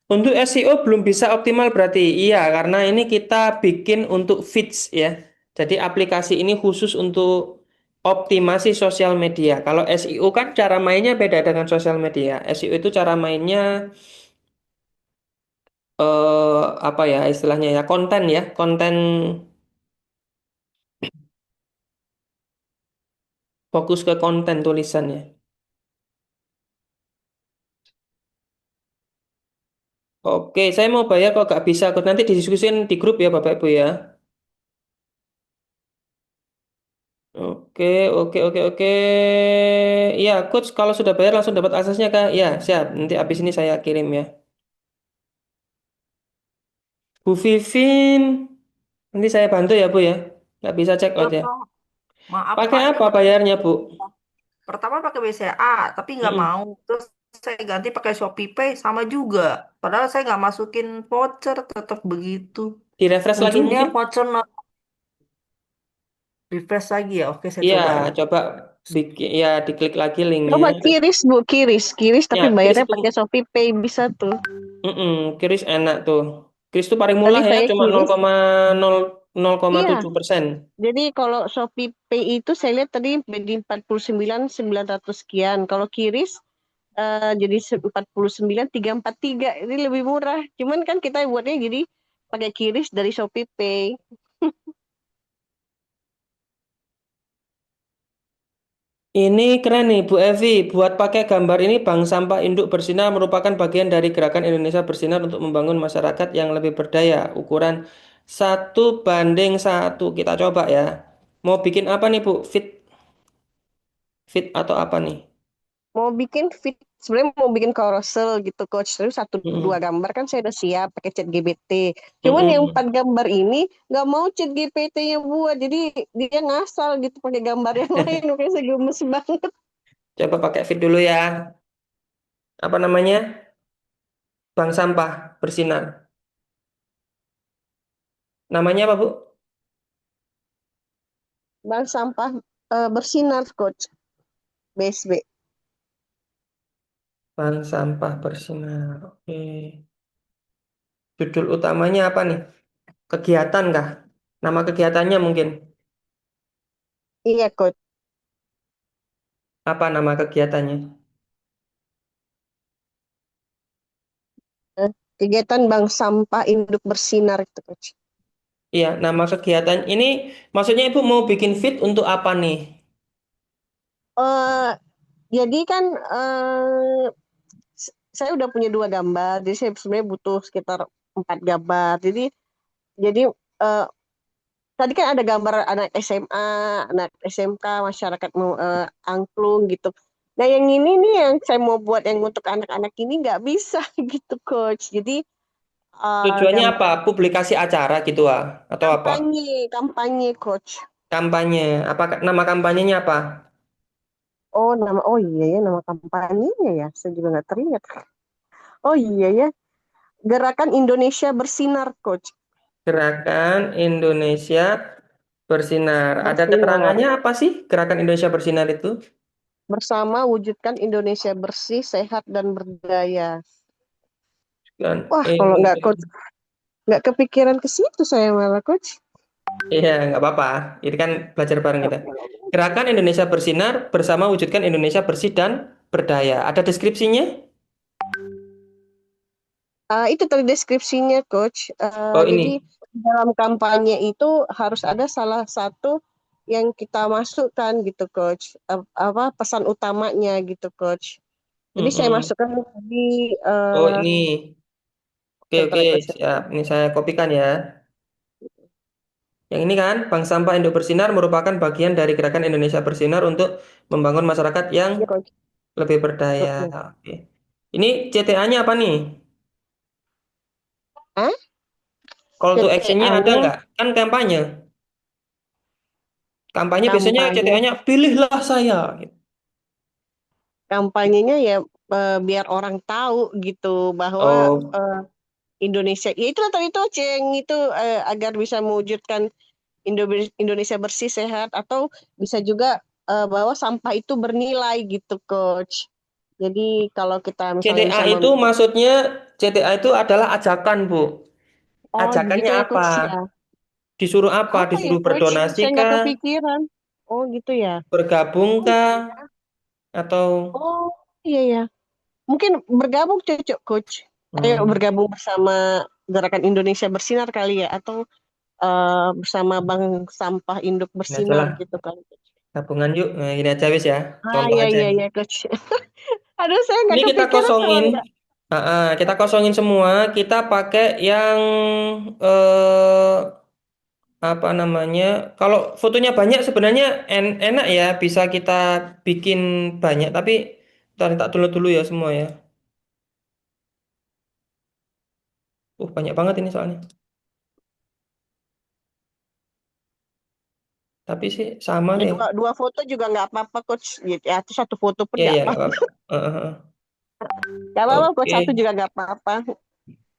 S1: Untuk SEO belum bisa optimal berarti. Iya, karena ini kita bikin untuk feeds ya. Jadi aplikasi ini khusus untuk optimasi sosial media. Kalau SEO kan cara mainnya beda dengan sosial media. SEO itu cara mainnya apa ya istilahnya ya, konten ya, konten, fokus ke konten tulisannya. Oke, saya mau bayar kok gak bisa. Kok nanti didiskusin di grup ya Bapak Ibu ya. Oke, oke, oke, oke. Iya, coach kalau sudah bayar langsung dapat aksesnya Kak. Ya, siap. Nanti habis ini saya kirim ya. Bu Vivin, nanti saya bantu ya Bu ya. Nggak bisa check out ya.
S10: Maaf
S1: Pakai
S10: Pak, ini
S1: apa bayarnya Bu?
S10: pertama pakai BCA, tapi nggak
S1: Mm-mm.
S10: mau. Terus saya ganti pakai Shopee Pay sama juga. Padahal saya nggak masukin voucher, tetap begitu.
S1: Di refresh lagi
S10: Munculnya
S1: mungkin?
S10: voucher refresh lagi ya. Oke, saya
S1: Iya,
S10: coba ya.
S1: coba bikin ya diklik lagi linknya.
S2: Coba kiris Bu, kiris tapi
S1: Ya, Kris
S2: bayarnya
S1: itu,
S2: pakai Shopee Pay bisa tuh.
S1: Kris enak tuh. Kris itu paling
S2: Tadi
S1: murah ya,
S2: saya
S1: cuma
S2: kiris. Iya,
S1: 0,0,7%.
S2: jadi kalau Shopee Pay itu saya lihat tadi di 49.900 sekian. Kalau kiris jadi 49.343. Ini lebih murah. Cuman kan kita buatnya jadi pakai kiris dari Shopee Pay.
S1: Ini keren nih Bu Evi, buat pakai gambar ini Bank Sampah Induk Bersinar merupakan bagian dari gerakan Indonesia Bersinar untuk membangun masyarakat yang lebih berdaya. Ukuran 1:1. Kita coba ya. Mau bikin apa nih Bu? Fit atau apa nih?
S2: Mau bikin fit, sebenarnya mau bikin carousel gitu coach. Terus satu dua
S1: Mm-mm.
S2: gambar kan saya udah siap pakai chat GPT. Cuman yang
S1: Mm-mm.
S2: 4 gambar ini nggak mau chat GPT-nya buat. Jadi dia ngasal gitu pakai gambar yang lain. Makanya saya gemes banget.
S1: Coba pakai fit dulu ya. Apa namanya? Bank Sampah Bersinar. Namanya apa Bu?
S2: Bank sampah bersinar coach. BSB.
S1: Bank Sampah Bersinar. Oke. Judul utamanya apa nih? Kegiatan kah? Nama kegiatannya mungkin.
S2: Iya coach.
S1: Apa nama kegiatannya?
S2: Eh, Kegiatan bank sampah induk bersinar itu coach.
S1: Iya, nama kegiatan ini maksudnya Ibu mau bikin fit untuk apa nih?
S2: eh jadi kan saya udah punya 2 gambar. Jadi saya sebenarnya butuh sekitar 4 gambar. Jadi eh, tadi kan ada gambar anak SMA, anak SMK, masyarakat mau angklung gitu. Nah yang ini nih yang saya mau buat yang untuk anak-anak ini nggak bisa gitu coach. Jadi
S1: Tujuannya
S2: gambar
S1: apa? Publikasi acara gitu atau apa?
S2: kampanye coach.
S1: Kampanye. Apa nama kampanyenya apa?
S2: Oh iya ya nama kampanyenya ya. Saya juga nggak teringat. Oh iya ya, Gerakan Indonesia Bersinar coach.
S1: Gerakan Indonesia Bersinar. Ada
S2: Bersinar.
S1: keterangannya apa sih Gerakan Indonesia Bersinar itu?
S2: Bersama wujudkan Indonesia bersih, sehat dan berdaya.
S1: Kan
S2: Wah, kalau nggak coach, nggak kepikiran ke situ saya malah coach.
S1: Iya, nggak apa-apa. Ini kan belajar bareng kita. Gerakan Indonesia Bersinar bersama wujudkan Indonesia bersih dan berdaya. Ada deskripsinya?
S2: Itu tadi deskripsinya coach.
S1: Oh,
S2: Jadi
S1: ini.
S2: dalam kampanye itu harus ada salah satu yang kita masukkan gitu coach. Apa pesan utamanya gitu coach. Jadi saya
S1: Mm-mm.
S2: masukkan di
S1: Oh, ini. Oke, oke,
S2: bentar ya, coach.
S1: siap. Ini saya kopikan ya. Yang ini kan, Bank Sampah Induk Bersinar merupakan bagian dari Gerakan Indonesia Bersinar untuk membangun masyarakat yang
S2: Iya coach.
S1: lebih berdaya.
S2: Mm-mm.
S1: Oke. Ini CTA-nya apa nih?
S2: Hah?
S1: Call to action-nya ada
S2: CTA-nya
S1: nggak? Kan kampanye. Kampanye biasanya
S2: kampanye
S1: CTA-nya pilihlah saya.
S2: kampanyenya ya biar orang tahu gitu bahwa
S1: Oh,
S2: eh, Indonesia ya itulah tadi tuh Ceng itu agar bisa mewujudkan Indonesia bersih sehat atau bisa juga bahwa sampah itu bernilai gitu coach. Jadi kalau kita misalnya
S1: CTA
S2: bisa
S1: itu maksudnya CTA itu adalah ajakan, Bu.
S2: oh
S1: Ajakannya
S2: gitu ya
S1: apa?
S2: coach ya.
S1: Disuruh apa?
S2: Apa ya
S1: Disuruh
S2: coach?
S1: berdonasi
S2: Saya nggak
S1: kah?
S2: kepikiran. Oh gitu ya.
S1: Bergabung
S2: Oh
S1: kah?
S2: iya.
S1: Atau
S2: Oh iya ya. Mungkin bergabung cocok coach. Ayo
S1: hmm,
S2: bergabung bersama Gerakan Indonesia Bersinar kali ya atau bersama Bank Sampah Induk
S1: ini aja
S2: Bersinar
S1: lah.
S2: gitu kali.
S1: Gabungan yuk. Nah, gini aja wis ya. Contoh
S2: Iya
S1: aja
S2: iya
S1: ini.
S2: iya coach. Aduh saya
S1: Ini
S2: nggak
S1: kita
S2: kepikiran kalau
S1: kosongin.
S2: nggak.
S1: Kita kosongin semua. Kita pakai yang eh apa namanya? Kalau fotonya banyak sebenarnya enak ya, bisa kita bikin banyak. Tapi tak dulu dulu ya semua ya. Banyak banget ini soalnya. Tapi sih sama
S2: Ya,
S1: deh.
S2: dua foto juga nggak apa-apa coach. Ya, atau 1 foto pun
S1: Iya,
S2: nggak
S1: iya, nggak
S2: apa-apa.
S1: apa-apa. Heeh, heeh.
S2: Gak apa-apa, coach,
S1: Oke,
S2: satu juga gak apa-apa.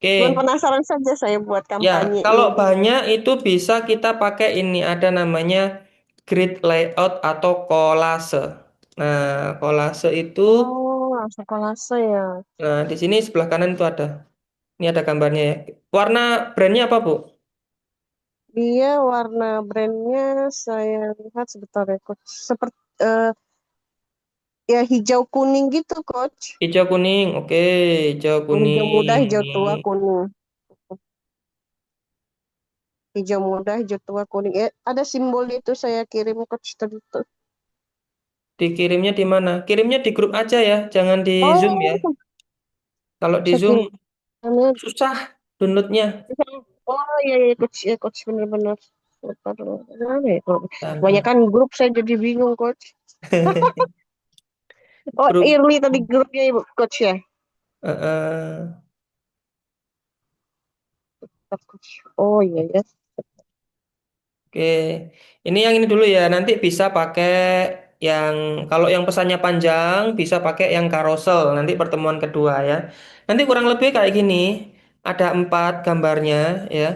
S2: Cuman
S1: oke.
S2: penasaran saja saya buat
S1: Ya,
S2: kampanye
S1: kalau
S2: ini.
S1: banyak itu bisa kita pakai ini ada namanya grid layout atau kolase. Nah, kolase itu,
S2: Oh, langsung kolase ya.
S1: nah di sini sebelah kanan itu ada. Ini ada gambarnya ya. Warna brandnya apa, Bu?
S2: Dia warna brandnya saya lihat sebentar ya, coach. Seperti ya hijau kuning gitu, coach.
S1: Hijau kuning. Oke, hijau
S2: Hijau muda,
S1: kuning.
S2: hijau tua, kuning. Hijau muda, hijau tua, kuning. Ada simbol itu saya kirim coach tadi tuh.
S1: Dikirimnya di mana? Kirimnya di grup aja ya, jangan di Zoom ya.
S2: Oh,
S1: Kalau di
S2: saya
S1: Zoom
S2: kirimnya.
S1: susah downloadnya.
S2: Oh iya, iya coach benar-benar. Bentar dulu. Mana ya, coach?
S1: Dan,
S2: Kebanyakan grup saya jadi bingung, coach. Oh,
S1: grup.
S2: Irli tadi grupnya ibu coach ya.
S1: eh,
S2: Coach. Oh iya ya.
S1: Oke, ini yang ini dulu ya. Nanti bisa pakai yang kalau yang pesannya panjang bisa pakai yang carousel. Nanti pertemuan kedua ya. Nanti kurang lebih kayak gini. Ada 4 gambarnya ya.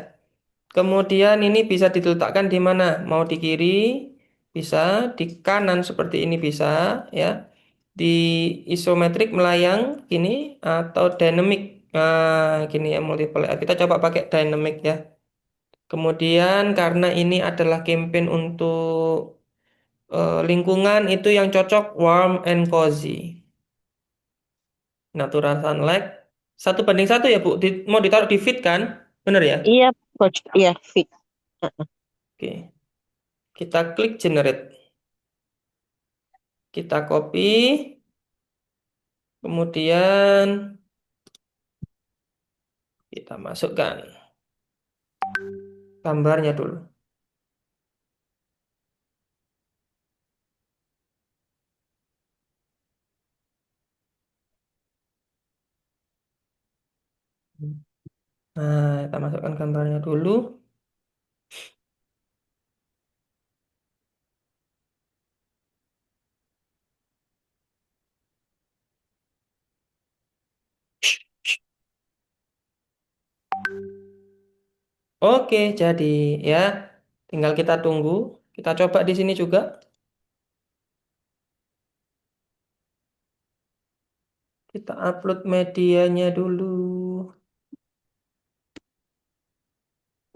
S1: Kemudian ini bisa diletakkan di mana? Mau di kiri, bisa di kanan seperti ini bisa ya. Di isometrik melayang gini atau dynamic. Nah, gini ya multiple. Kita coba pakai dynamic ya. Kemudian karena ini adalah campaign untuk lingkungan itu yang cocok warm and cozy. Natural sunlight. 1:1 ya Bu. Mau ditaruh di feed kan? Bener ya?
S2: Iya, coach. Iya, fit.
S1: Oke. Kita klik generate. Kita copy. Kemudian kita masukkan gambarnya dulu. Nah, kita masukkan gambarnya dulu. Oke, jadi ya. Tinggal kita tunggu. Kita coba di sini juga. Kita upload medianya dulu.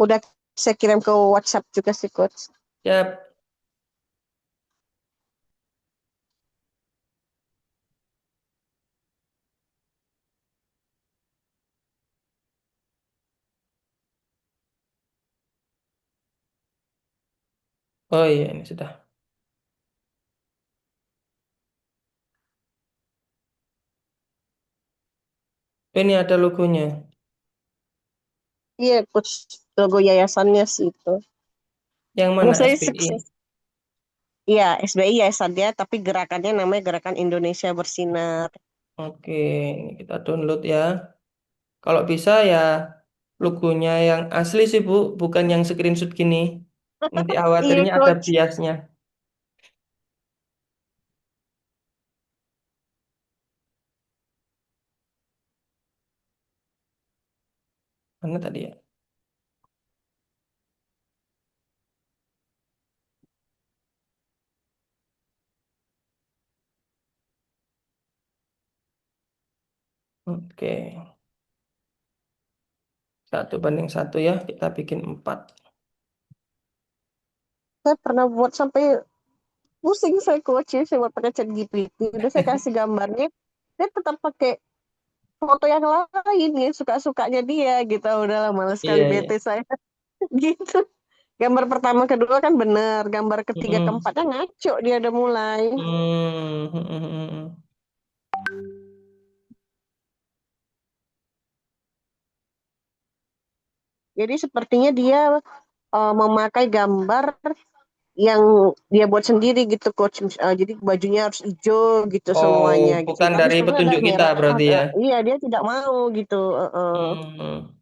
S2: Udah saya kirim ke WhatsApp juga sih, coach.
S1: Ya, oh iya ini sudah. Ini ada logonya.
S2: Iya, coach. Logo yayasannya sih itu.
S1: Yang
S2: Kalau
S1: mana
S2: saya
S1: SBI?
S2: sukses. Iya, SBI yayasannya, tapi gerakannya namanya Gerakan Indonesia Bersinar.
S1: Oke, ini kita download ya. Kalau bisa ya logonya yang asli sih Bu, bukan yang screenshot gini. Nanti
S2: Iya,
S1: khawatirnya ada
S2: coach.
S1: biasnya. Mana tadi ya? Oke, 1:1 ya. Kita bikin 4.
S2: Saya pernah buat sampai pusing saya coach ya, saya buat pakai chat GPT. Udah saya kasih gambarnya, dia tetap pakai foto yang lain ya, suka-sukanya dia gitu. Udahlah, males sekali
S1: Iya,
S2: bete
S1: iya.
S2: saya gitu. Gambar pertama kedua kan bener, gambar ketiga
S1: Hmm.
S2: keempatnya ngaco dia udah mulai.
S1: Hmm.
S2: Jadi sepertinya dia memakai gambar yang dia buat sendiri gitu coach. Jadi bajunya harus hijau gitu
S1: Oh,
S2: semuanya gitu.
S1: bukan
S2: Tapi
S1: dari
S2: sebenarnya ada
S1: petunjuk kita
S2: merah.
S1: berarti ya.
S2: Iya, dia tidak mau gitu.
S1: Hmm.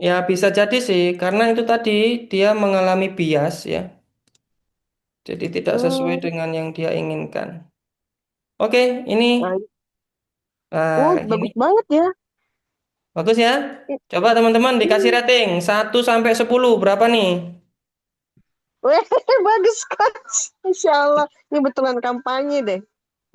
S1: Ya bisa jadi sih, karena itu tadi dia mengalami bias ya. Jadi tidak sesuai
S2: Hmm,
S1: dengan yang dia inginkan. Oke, ini
S2: Nah,
S1: kayak gini.
S2: bagus banget ya.
S1: Bagus ya. Coba teman-teman dikasih
S2: Hmm.
S1: rating 1 sampai 10 berapa nih?
S2: Weh, bagus Coach. Insya Allah. Ini betulan kampanye deh.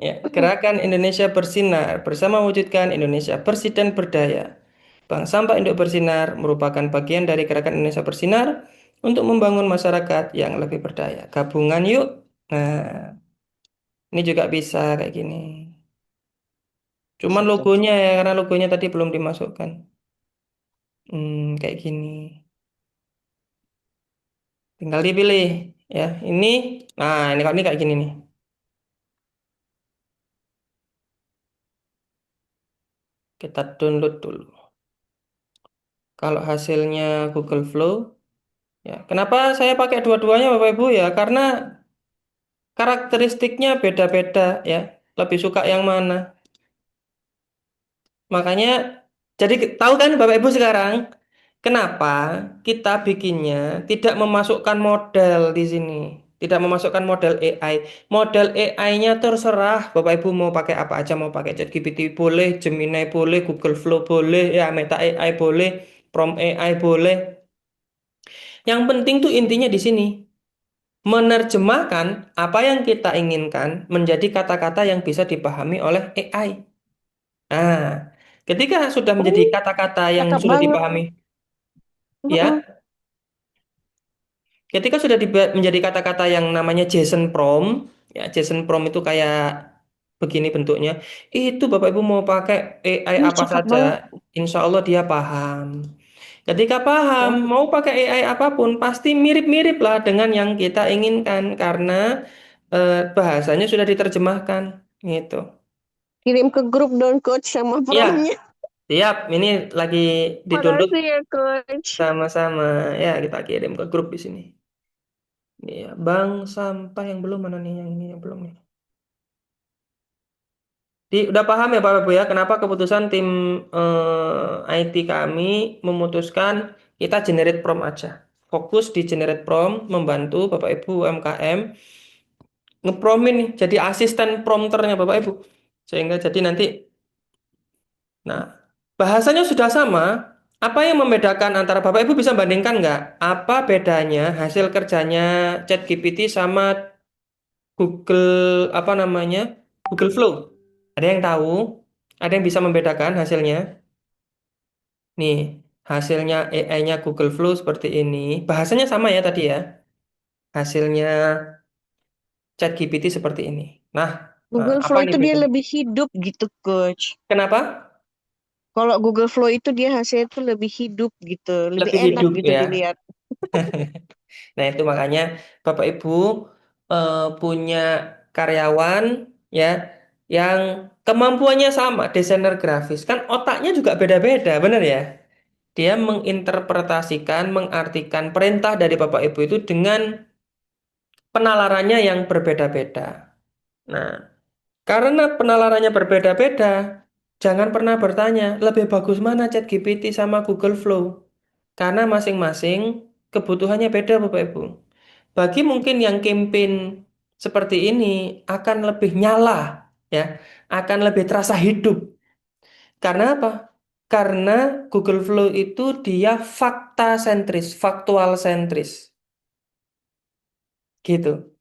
S1: Ya, Gerakan Indonesia Bersinar bersama mewujudkan Indonesia Bersih dan Berdaya. Bank Sampah Induk Bersinar merupakan bagian dari Gerakan Indonesia Bersinar untuk membangun masyarakat yang lebih berdaya. Gabungan yuk. Nah, ini juga bisa kayak gini. Cuman logonya ya, karena logonya tadi belum dimasukkan. Kayak gini. Tinggal dipilih ya. Ini kalau ini kayak gini nih. Kita download dulu. Kalau hasilnya Google Flow, ya. Kenapa saya pakai dua-duanya Bapak Ibu ya? Karena karakteristiknya beda-beda ya. Lebih suka yang mana? Makanya, jadi tahu kan Bapak Ibu sekarang, kenapa kita bikinnya tidak memasukkan model di sini? Tidak memasukkan model AI. Model AI-nya terserah Bapak Ibu mau pakai apa aja, mau pakai ChatGPT boleh, Gemini boleh, Google Flow boleh, ya Meta AI boleh, Prompt AI boleh. Yang penting tuh intinya di sini, menerjemahkan apa yang kita inginkan menjadi kata-kata yang bisa dipahami oleh AI. Nah, ketika sudah menjadi
S2: Oh,
S1: kata-kata yang
S2: cakep
S1: sudah
S2: banget.
S1: dipahami,
S2: Mm-mm.
S1: ya, ketika sudah menjadi kata-kata yang namanya JSON prompt, ya JSON prompt itu kayak begini bentuknya, itu Bapak Ibu mau pakai AI
S2: Ih,
S1: apa
S2: cakep
S1: saja,
S2: banget.
S1: insya Allah dia paham. Ketika paham,
S2: Ya,
S1: mau pakai AI apapun, pasti mirip-mirip lah dengan yang kita inginkan karena bahasanya sudah diterjemahkan, gitu.
S2: kirim ke grup dong Coach sama
S1: Ya,
S2: promnya.
S1: siap. Ini lagi di-download
S2: Makasih ya Coach.
S1: sama-sama. Ya, kita kirim ke grup di sini. Ini ya, Bank Sampah yang belum mana nih? Yang ini yang belum nih. Udah paham ya Bapak Ibu ya, kenapa keputusan tim IT kami memutuskan kita generate prompt aja. Fokus di generate prompt, membantu Bapak Ibu UMKM ngepromin nih, jadi asisten prompternya Bapak Ibu. Sehingga jadi nanti, nah, bahasanya sudah sama. Apa yang membedakan antara Bapak Ibu bisa bandingkan nggak? Apa bedanya hasil kerjanya ChatGPT sama Google apa namanya? Google Flow? Ada yang tahu? Ada yang bisa membedakan hasilnya? Nih, hasilnya AI-nya Google Flow seperti ini. Bahasanya sama ya tadi ya. Hasilnya ChatGPT seperti ini. Nah,
S2: Google
S1: apa
S2: Flow
S1: nih
S2: itu dia
S1: beda?
S2: lebih hidup gitu Coach.
S1: Kenapa?
S2: Kalau Google Flow itu dia hasilnya itu lebih hidup gitu, lebih
S1: Lebih
S2: enak
S1: hidup
S2: gitu
S1: ya.
S2: dilihat.
S1: Nah, itu makanya Bapak Ibu punya karyawan ya yang kemampuannya sama, desainer grafis. Kan otaknya juga beda-beda, bener ya? Dia menginterpretasikan, mengartikan perintah dari Bapak Ibu itu dengan penalarannya yang berbeda-beda. Nah, karena penalarannya berbeda-beda, jangan pernah bertanya, lebih bagus mana ChatGPT sama Google Flow? Karena masing-masing kebutuhannya beda, Bapak Ibu. Bagi mungkin yang campaign seperti ini akan lebih nyala, ya, akan lebih terasa hidup. Karena apa? Karena Google Flow itu dia fakta sentris, faktual sentris, gitu.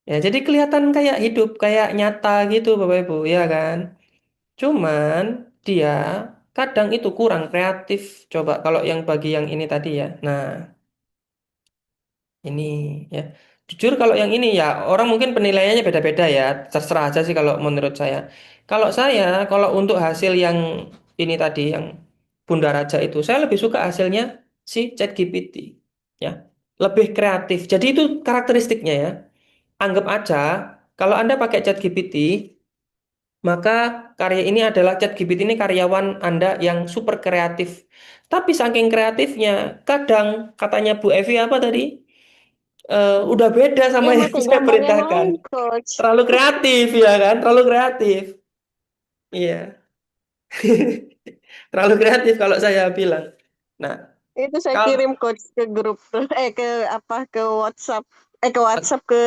S1: Ya, jadi kelihatan kayak hidup, kayak nyata gitu, Bapak Ibu, ya kan? Cuman dia kadang itu kurang kreatif. Coba kalau yang bagi yang ini tadi ya. Nah, ini ya. Jujur kalau yang ini ya orang mungkin penilaiannya beda-beda ya. Terserah aja sih kalau menurut saya. Kalau untuk hasil yang ini tadi yang Bunda Raja itu, saya lebih suka hasilnya si ChatGPT ya. Lebih kreatif. Jadi itu karakteristiknya ya. Anggap aja kalau Anda pakai ChatGPT, maka karya ini adalah ChatGPT ini karyawan Anda yang super kreatif. Tapi saking kreatifnya, kadang katanya Bu Evi apa tadi? Udah beda sama
S2: Dia
S1: yang
S2: pakai
S1: saya
S2: gambar yang
S1: perintahkan.
S2: lain Coach.
S1: Terlalu kreatif ya kan? Terlalu kreatif. Iya, terlalu kreatif kalau saya bilang. Nah,
S2: Itu saya
S1: kalau
S2: kirim Coach ke grup ke apa ke WhatsApp ke WhatsApp ke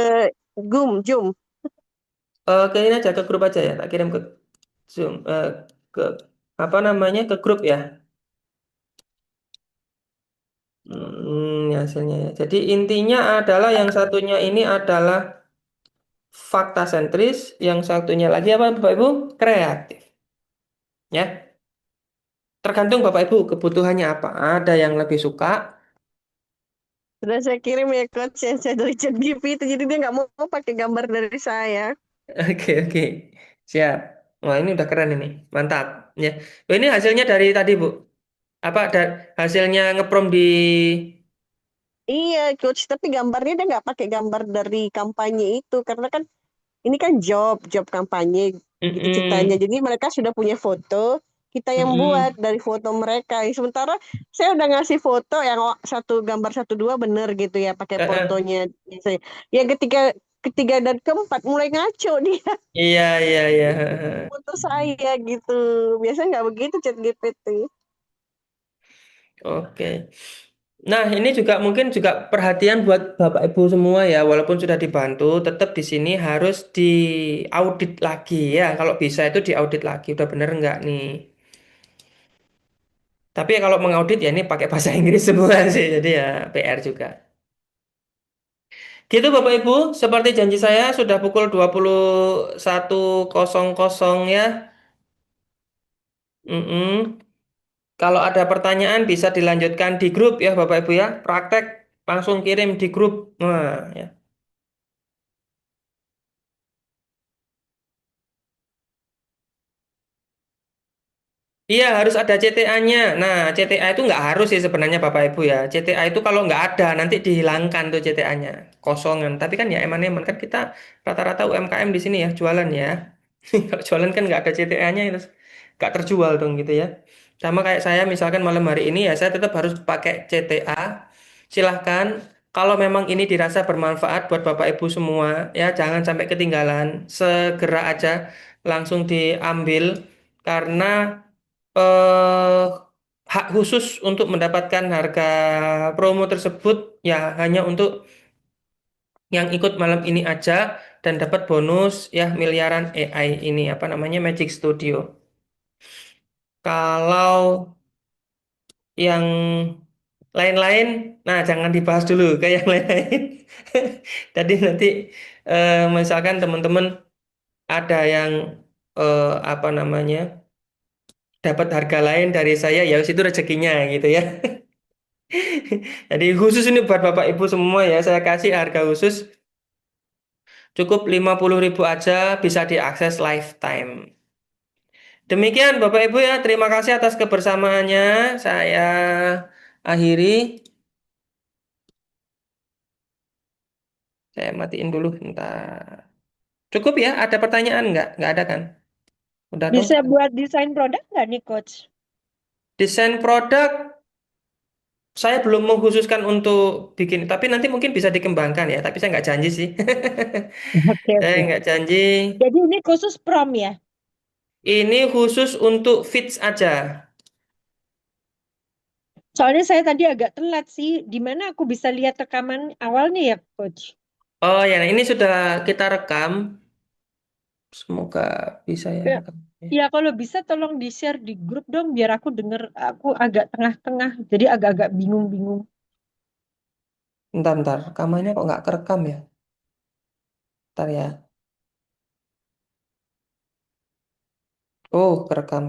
S2: Zoom.
S1: Ke ini aja, ke grup aja ya. Tak kirim ke Zoom, ke apa namanya, ke grup ya. Ini hasilnya ya. Jadi intinya adalah yang satunya ini adalah fakta sentris, yang satunya lagi apa Bapak Ibu? Kreatif. Ya, tergantung Bapak Ibu kebutuhannya apa. Ada yang lebih suka.
S2: Sudah saya kirim ya coach yang saya dari ChatGPT, jadi dia nggak mau pakai gambar dari saya.
S1: Oke, oke. Siap. Wah, ini udah keren ini. Mantap. Ya. Oh, ini hasilnya dari tadi, Bu. Apa hasilnya ngeprom di.
S2: Iya coach, tapi gambarnya dia nggak pakai gambar dari kampanye itu karena kan ini kan job kampanye gitu ceritanya.
S1: Mm-mm.
S2: Jadi mereka sudah punya foto, kita yang buat
S1: Mm-mm.
S2: dari foto mereka. Sementara saya udah ngasih foto yang satu gambar satu dua bener gitu ya pakai
S1: Eh.
S2: fotonya. Yang ketiga ketiga dan keempat mulai ngaco dia
S1: Iya, iya, iya.
S2: foto saya gitu. Biasanya nggak begitu chat GPT.
S1: Oke. Nah, ini juga mungkin juga perhatian buat Bapak Ibu semua ya, walaupun sudah dibantu, tetap di sini harus diaudit lagi ya. Kalau bisa itu diaudit lagi, udah bener nggak nih? Tapi kalau mengaudit ya ini pakai bahasa Inggris semua sih, jadi ya PR juga. Gitu Bapak Ibu, seperti janji saya sudah pukul 21.00 ya. Mm-mm. Kalau ada pertanyaan bisa dilanjutkan di grup ya Bapak Ibu ya. Praktek langsung kirim di grup. Nah, ya. Iya harus ada CTA-nya. Nah, CTA itu nggak harus sih sebenarnya Bapak Ibu ya. CTA itu kalau nggak ada nanti dihilangkan tuh CTA-nya, kosongan. Tapi kan ya eman-eman kan kita rata-rata UMKM di sini ya jualan ya. Kalau jualan kan nggak ada CTA-nya itu nggak terjual dong gitu ya. Sama kayak saya misalkan malam hari ini ya saya tetap harus pakai CTA. Silahkan kalau memang ini dirasa bermanfaat buat Bapak Ibu semua ya jangan sampai ketinggalan. Segera aja langsung diambil karena eh, hak khusus untuk mendapatkan harga promo tersebut ya hanya untuk yang ikut malam ini aja dan dapat bonus ya miliaran AI ini apa namanya Magic Studio. Kalau yang lain-lain, nah jangan dibahas dulu ke yang lain-lain. Jadi nanti misalkan teman-teman ada yang apa namanya dapat harga lain dari saya ya itu rezekinya gitu ya. Jadi khusus ini buat Bapak Ibu semua ya, saya kasih harga khusus cukup 50.000 aja bisa diakses lifetime. Demikian Bapak Ibu ya, terima kasih atas kebersamaannya. Saya akhiri, saya matiin dulu bentar. Cukup ya, ada pertanyaan nggak? Nggak ada kan? Udah toh?
S11: Bisa buat desain produk nggak nih, Coach?
S1: Desain produk saya belum mengkhususkan untuk bikin, tapi nanti mungkin bisa dikembangkan ya, tapi saya nggak janji sih.
S11: Oke,
S1: Saya
S11: oke.
S1: nggak janji.
S11: Jadi ini khusus prom ya?
S1: Ini khusus untuk fits aja.
S11: Soalnya saya tadi agak telat sih. Di mana aku bisa lihat rekaman awal nih ya, Coach?
S1: Oh ya, nah ini sudah kita rekam. Semoga bisa ya
S11: Ya,
S1: rekam.
S11: ya kalau bisa tolong di-share di grup dong biar aku denger. Aku agak tengah-tengah, jadi agak-agak bingung-bingung.
S1: Bentar, rekamannya kok nggak kerekam ya? Bentar ya. Oh, kerekam.